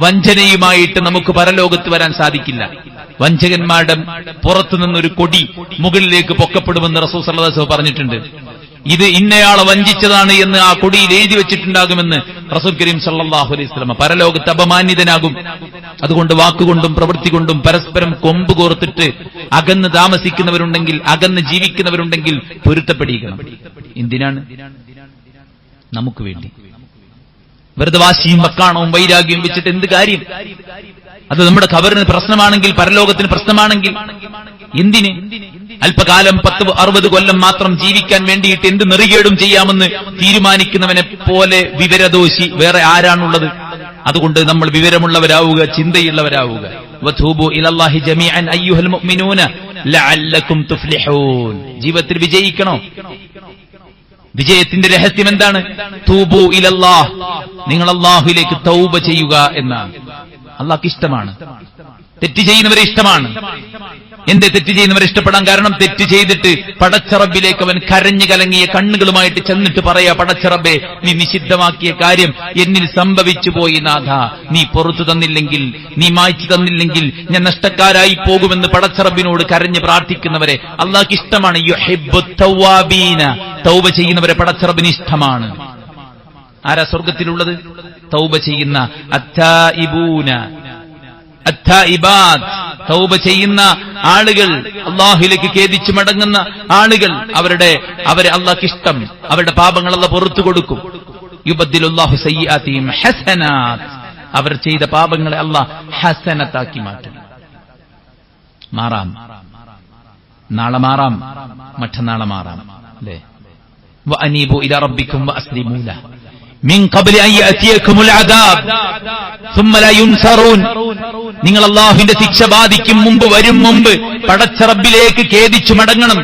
വഞ്ചനയുമായിട്ട് നമുക്ക് പരലോകത്ത് വരാൻ സാധിക്കില്ല. വഞ്ചകന്മാരുടെ പുറത്തു നിന്നൊരു കൊടി മുകളിലേക്ക് പൊക്കപ്പെടുമെന്ന് റസൂൽ സല്ലല്ലാഹു അലൈഹി വസല്ലം പറഞ്ഞിട്ടുണ്ട്. ഇത് ഇന്നയാളെ വഞ്ചിച്ചതാണ് എന്ന് ആ കൊടിയിൽ എഴുതി വെച്ചിട്ടുണ്ടാകുമെന്ന് റസൂൽ കരീം സല്ലല്ലാഹു അലൈഹി വസല്ലം. പരലോകത്ത് അപമാനിതനാകും. അതുകൊണ്ട് വാക്കുകൊണ്ടും പ്രവൃത്തി കൊണ്ടും പരസ്പരം കൊമ്പ് കോർത്തിട്ട് അകന്ന് താമസിക്കുന്നവരുണ്ടെങ്കിൽ, അകന്ന് ജീവിക്കുന്നവരുണ്ടെങ്കിൽ പൊരുത്തപ്പെടിക്കണം. എന്തിനാണ്? നമുക്ക് വേണ്ടി. വെറുതെ വാശിയും വക്കാണവും വൈരാഗ്യവും വെച്ചിട്ട് എന്ത് കാര്യം? അത് നമ്മുടെ ഖബറിന് പ്രശ്നമാണെങ്കിൽ, പരലോകത്തിന് പ്രശ്നമാണെങ്കിൽ എന്തിന്? അല്പകാലം 10-60 കൊല്ലം മാത്രം ജീവിക്കാൻ വേണ്ടിയിട്ട് എന്ത് നെറികേടും ചെയ്യാമെന്ന് തീരുമാനിക്കുന്നവനെ പോലെ വിവരദോഷി വേറെ ആരാണുള്ളത്? അതുകൊണ്ട് നമ്മൾ വിവരമുള്ളവരാവുക, ചിന്തയുള്ളവരാവുക. വതൂബു ഇലല്ലാഹി ജമീഅൻ അയ്യുഹൽ മുഅ്മിനൂന ലഅല്ലകും തുഫ്ലിഹൂൻ. ജീവിതത്തിൽ വിജയിക്കണോ? വിജയത്തിന്റെ രഹസ്യം എന്താണ്? തൂബു ഇലല്ലാഹ്, നിങ്ങൾ അല്ലാഹുവിലേക്ക് തൗബ ചെയ്യുക എന്നാണ്. അല്ലാഹുക്ക് ഇഷ്ടമാണ്, തെറ്റ് ചെയ്യുന്നവരെ ഇഷ്ടമാണ്. എന്തേ തെറ്റ് ചെയ്യുന്നവരെ ഇഷ്ടപ്പെടാൻ കാരണം? തെറ്റ് ചെയ്തിട്ട് പടച്ച റബ്ബിലേക്ക് അവൻ കരഞ്ഞു കലങ്ങിയ കണ്ണുകളുമായിട്ട് ചെന്നിട്ട് പറയാ, പടച്ച റബ്ബേ, നീ നിഷിദ്ധമാക്കിയ കാര്യം എന്നിൽ സംഭവിച്ചു പോയി നാഥ, നീ പുറത്തു തന്നില്ലെങ്കിൽ, നീ മായ്ച്ചു തന്നില്ലെങ്കിൽ ഞാൻ നഷ്ടക്കാരായി പോകുമെന്ന് പടച്ച റബ്ബിനോട് കരഞ്ഞ് പ്രാർത്ഥിക്കുന്നവരെ അല്ലാഹുക്ക് ഇഷ്ടമാണ്. യുഹിബ്ബുത് തവ്വാബീന, തൗബ ചെയ്യുന്നവരെ പടച്ച റബ്ബിന് ഇഷ്ടമാണ്. ആരാ സ്വർഗത്തിലുള്ളത്? തൗബ ചെയ്യുന്ന അത്തായിബൂന, അത്തായിബാത്ത്, തൗബ ചെയ്യുന്ന ആളുകൾ, അല്ലാഹുവിലേക്ക് ഖേദിച്ചു മടങ്ങുന്ന ആളുകൾ. അവരെ അല്ലാഹുക്ക് ഇഷ്ടം. അവരുടെ പാപങ്ങൾ അല്ലാഹു പുറത്തു കൊടുക്കും. യുബദ്ദിലുല്ലാഹു സയ്യിആതിഹിം ഹസനാത്ത്, അവർ ചെയ്ത പാപങ്ങളെ അല്ലാഹു ഹസനത്താക്കി മാറ്റും. മാറാം, നാളെ മാറാം, മറ്റന്നാളെ മാറാം. അല്ലേ? വഅനീബു ഇലാ റബ്ബിക്കും വഅസ്ലിമൂ ലഹു മിൻ ഖബ്ലി അൻ യഅതിയകുമുൽ അദാബ് സുമ്മ ലാ യുൻസറൂൻ. നിങ്ങൾ അല്ലാഹുവിന്റെ ശിക്ഷ ബാധിക്കും മുമ്പ്, വരും മുമ്പ് പടച്ച റബ്ബിലേക്ക് ഖേദിച്ചു മടങ്ങണം.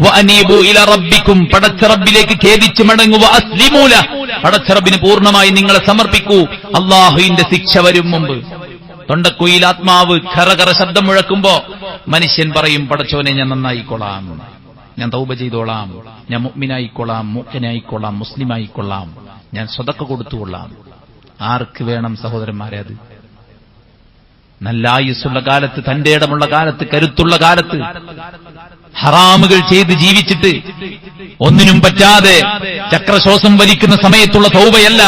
വഅനീബു ഇല റബ്ബിക്കും, പടച്ച റബ്ബിലേക്ക് ഖേദിച്ച് മടങ്ങൂ, വഅസ്ലിമൂ ലഹു, പടച്ച റബ്ബിന് പൂർണ്ണമായി നിങ്ങളെ സമർപ്പിക്കൂ, അല്ലാഹുവിന്റെ ശിക്ഷ വരും മുമ്പ്. തൊണ്ടക്കുയിൽ ആത്മാവ് ഖറഖറ ശബ്ദം മുഴക്കുമ്പോ മനുഷ്യൻ പറയും, പടച്ചോനെ ഞാൻ നന്നായിക്കൊള്ളാം, ഞാൻ തൗബ ചെയ്തോളാം, ഞാൻ മുഅ്മിനായിക്കൊള്ളാം, മുഅ്മിനായിക്കൊള്ളാം, മുസ്ലിമായിക്കൊള്ളാം, ഞാൻ സ്വതക്ക കൊടുത്തുകൊള്ളാം. ആർക്ക് വേണം സഹോദരന്മാരെ അത്? നല്ല ആയുസ്സുള്ള കാലത്ത്, തന്റെ ഇടമുള്ള കാലത്ത്, കരുത്തുള്ള കാലത്ത് ഹറാമുകൾ ചെയ്ത് ജീവിച്ചിട്ട് ഒന്നിനും പറ്റാതെ ചക്രശ്വാസം വലിക്കുന്ന സമയത്തുള്ള തൗബയല്ല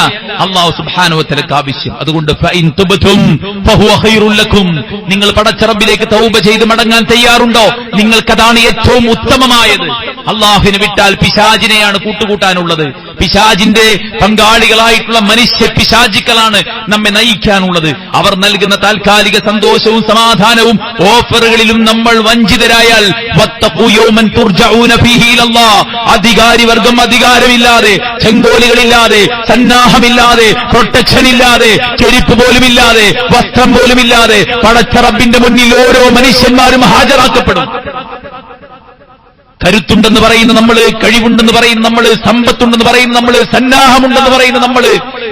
അല്ലാഹു സുബ്ഹാനഹു വ തആലക്ക് ആവശ്യം. അതുകൊണ്ട് ഫഇൻ തുബ്തും ഫഹുവ ഖൈറുൽ ലക്കും, നിങ്ങൾ പടച്ച റബ്ബിലേക്ക് തൗബ ചെയ്ത് മടങ്ങാൻ തയ്യാറുണ്ടോ? നിങ്ങൾക്കതാണ് ഏറ്റവും ഉത്തമമായത്. അല്ലാഹുവിനെ വിട്ടാൽ പിശാചിനെയാണ് കൂട്ടുകൂട്ടാനുള്ളത്. പിശാചിന്റെ പങ്കാളികളായിട്ടുള്ള മനുഷ്യ പിശാചിക്കളാണ് നമ്മെ നയിക്കാനുള്ളത്. അവർ നൽകുന്ന താൽക്കാലിക സന്തോഷവും സമാധാനവും ഓഫറുകളിലും നമ്മൾ വഞ്ചിതരായാൽ വത്തഖൂ യൗമൻ തുർജഊന ഫീഹി ഇലല്ലാഹ്, അധികാരിവർഗം അധികാരമില്ലാതെ, ചെങ്കോലുകളില്ലാതെ, സന്നാഹമില്ലാതെ, പ്രൊട്ടക്ഷൻ ഇല്ലാതെ, ചെരുപ്പ് പോലുമില്ലാതെ, വസ്ത്രം പോലുമില്ലാതെ പടച്ച റബ്ബിന്റെ മുന്നിൽ ഓരോ മനുഷ്യന്മാരും ഹാജരാക്കപ്പെടും. കരുത്തുണ്ടെന്ന് പറയുന്ന നമ്മൾ, കഴിവുണ്ടെന്ന് പറയുന്ന നമ്മൾ, സമ്പത്തുണ്ടെന്ന് പറയുന്ന നമ്മൾ, സന്നാഹമുണ്ടെന്ന് പറയുന്ന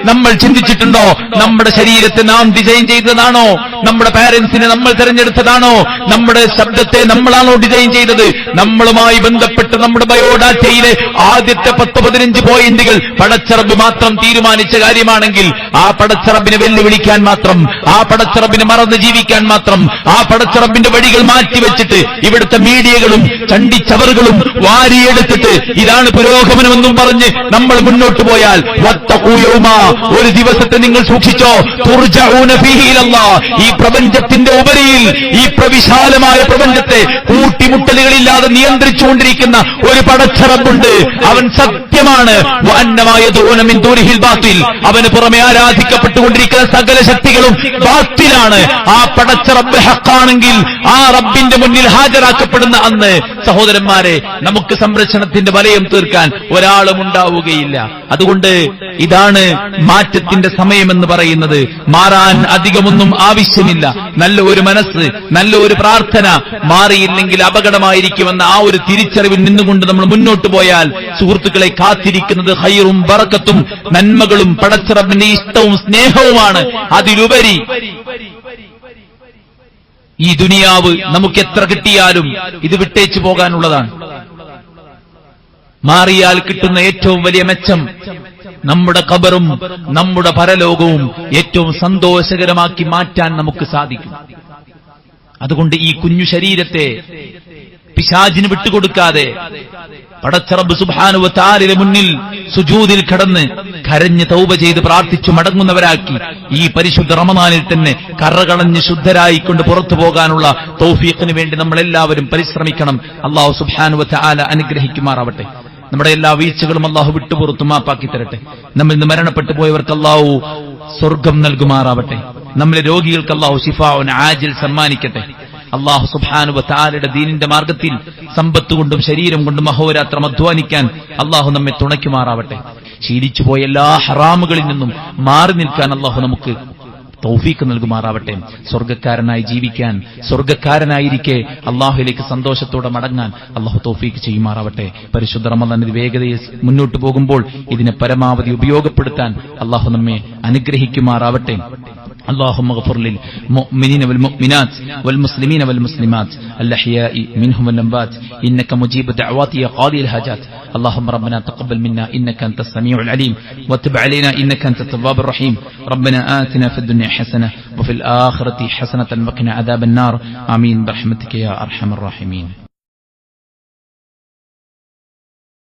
നമ്മൾ ചിന്തിച്ചിട്ടുണ്ടോ? നമ്മുടെ ശരീരത്തെ നാം ഡിസൈൻ ചെയ്തതാണോ? നമ്മുടെ പാരന്റ്സിനെ നമ്മൾ തെരഞ്ഞെടുത്തതാണോ? നമ്മുടെ ശബ്ദത്തെ നമ്മളാണോ ഡിസൈൻ ചെയ്തത്? നമ്മളുമായി ബന്ധപ്പെട്ട് നമ്മുടെ ബയോഡാറ്റയിലെ ആദ്യത്തെ 10-15 പോയിന്റുകൾ പടച്ചറബ് മാത്രം തീരുമാനിച്ച കാര്യമാണെങ്കിൽ ആ പടച്ചറബിനെ വെല്ലുവിളിക്കാൻ മാത്രം, ആ പടച്ചറബിനെ മറന്ന് ജീവിക്കാൻ മാത്രം, ആ പടച്ചറബിന്റെ വഴികൾ മാറ്റിവെച്ചിട്ട് ഇവിടുത്തെ മീഡിയകളും ചണ്ടിച്ചവറുകളും വാരിയെടുത്തിട്ട് ഇതാണ് പുരോഗമനമെന്നും പറഞ്ഞ് നമ്മൾ മുന്നോട്ട് പോയാൽ വത്തഖൂ യൗമ, ഒരു ദിവസത്തെ നിങ്ങൾ സൂക്ഷിച്ചോ, തുർജഊന ഫീഹി ഇലല്ലാഹ്, ഈ പ്രപഞ്ചത്തിന്റെ ഉപരിയിൽ, ഈ പ്രവിശാലമായ പ്രപഞ്ചത്തെ കൂട്ടിമുട്ടലുകളില്ലാതെ നിയന്ത്രിച്ചുകൊണ്ടിരിക്കുന്ന ഒരു പടച്ച റബ്ബുണ്ട്. അവൻ സത്യമാണ്. വഅന്നമാ യദഊന മിൻ ദൂനിഹിൽ ബാത്തിൽ, അവന് പുറമെ ആരാധിക്കപ്പെട്ടുകൊണ്ടിരിക്കുന്ന സകല ശക്തികളും ബാത്തിലാണ്. ആ പടച്ച റബ്ബ് ഹഖാണെങ്കിൽ ആ റബ്ബിന്റെ മുന്നിൽ ഹാജരാക്കപ്പെടുന്ന അന്ന് സഹോദരന്മാരെ നമുക്ക് സംരക്ഷണത്തിന്റെ വലയം തീർക്കാൻ ഒരാളും ഉണ്ടാവുകയില്ല. അതുകൊണ്ട് ഇതാണ് മാറ്റത്തിന്റെ സമയമെന്ന് പറയുന്നത്. മാറാൻ അധികമൊന്നും ആവശ്യമില്ല. നല്ല ഒരു മനസ്സ്, നല്ല ഒരു പ്രാർത്ഥന, മാറിയില്ലെങ്കിൽ അപകടമായിരിക്കുമെന്ന ആ ഒരു തിരിച്ചറിവിൽ നിന്നുകൊണ്ട് നമ്മൾ മുന്നോട്ട് പോയാൽ സുഹൃത്തുക്കളെ കാത്തിരിക്കുന്നത് ഖൈറും ബറക്കത്തും നന്മകളും പടച്ച റബ്ബിന്റെ ഇഷ്ടവും സ്നേഹവുമാണ്. അതിലുപരി ഈ ദുനിയാവ് നമുക്ക് എത്ര കിട്ടിയാലും ഇത് വിട്ടേച്ചു പോകാനുള്ളതാണ്. മാറിയാൽ കിട്ടുന്ന ഏറ്റവും വലിയ മെച്ചം നമ്മുടെ ഖബറും നമ്മുടെ പരലോകവും ഏറ്റവും സന്തോഷകരമാക്കി മാറ്റാൻ നമുക്ക് സാധിക്കും. അതുകൊണ്ട് ഈ കുഞ്ഞു ശരീരത്തെ പിശാചിന് വിട്ടുകൊടുക്കാതെ പടച്ച റബ്ബ് സുബ്ഹാനഹു വ തആലയുടെ മുന്നിൽ സുജൂദിൽ കിടന്ന് കരഞ്ഞ് തൗബ ചെയ്ത് പ്രാർത്ഥിച്ചു മടങ്ങുന്നവരാക്കി ഈ പരിശുദ്ധ റമദാനിൽ തന്നെ കറകളഞ്ഞ് ശുദ്ധരായിക്കൊണ്ട് പുറത്തു പോകാനുള്ള തൗഫീഖിന് വേണ്ടി നമ്മളെല്ലാവരും പരിശ്രമിക്കണം. അല്ലാഹു സുബ്ഹാനഹു വ തആല അനുഗ്രഹിക്കുമാറാവട്ടെ. നമ്മുടെ എല്ലാ വീഴ്ചകളും അല്ലാഹു വിട്ടുപുറത്തു മാപ്പാക്കി തരട്ടെ. നമ്മിൽ നിന്ന് മരണപ്പെട്ടു പോയവർക്ക് അല്ലാഹു സ്വർഗം നൽകുമാറാവട്ടെ. നമ്മളെ രോഗികൾക്ക് അല്ലാഹു ശിഫാഉൻ ആജിൽ സമ്മാനിക്കട്ടെ. അല്ലാഹു സുബ്ഹാനഹു വ തആലയുടെ ദീനിന്റെ മാർഗത്തിൽ സമ്പത്ത് കൊണ്ടും ശരീരം കൊണ്ടും അഹോരാത്രം അധ്വാനിക്കാൻ അല്ലാഹു നമ്മെ തുണയ്ക്കുമാറാവട്ടെ. ശീലിച്ചുപോയ എല്ലാ ഹറാമുകളിൽ നിന്നും മാറി നിൽക്കാൻ അല്ലാഹു നമുക്ക് തൗഫീഖ് നൽകുമാറാവട്ടെ. സ്വർഗ്ഗക്കാരനായി ജീവിക്കാൻ, സ്വർഗ്ഗക്കാരനായിരിക്കെ അല്ലാഹുവിലേക്ക് സന്തോഷത്തോടെ മടങ്ങാൻ അല്ലാഹു തൗഫീഖ് ചെയ്യുമാറാവട്ടെ. പരിശുദ്ധ റമദാനിൽ വേഗതയിൽ മുന്നോട്ട് പോകുമ്പോൾ ഇതിനെ പരമാവധി ഉപയോഗപ്പെടുത്താൻ അല്ലാഹു നമ്മെ അനുഗ്രഹിക്കുമാറാവട്ടെ. اللهم اغفر للمؤمنين والمؤمنات والمسلمين والمسلمات الأحياء منهم والأموات إنك مجيب الدعوات يا قاضي الحاجات. اللهم ربنا تقبل منا إنك أنت السميع العليم وتب علينا إنك أنت التواب الرحيم. ربنا آتنا في الدنيا حسنة وفي الآخرة حسنة وقنا عذاب النار. آمين برحمتك يا أرحم الراحمين.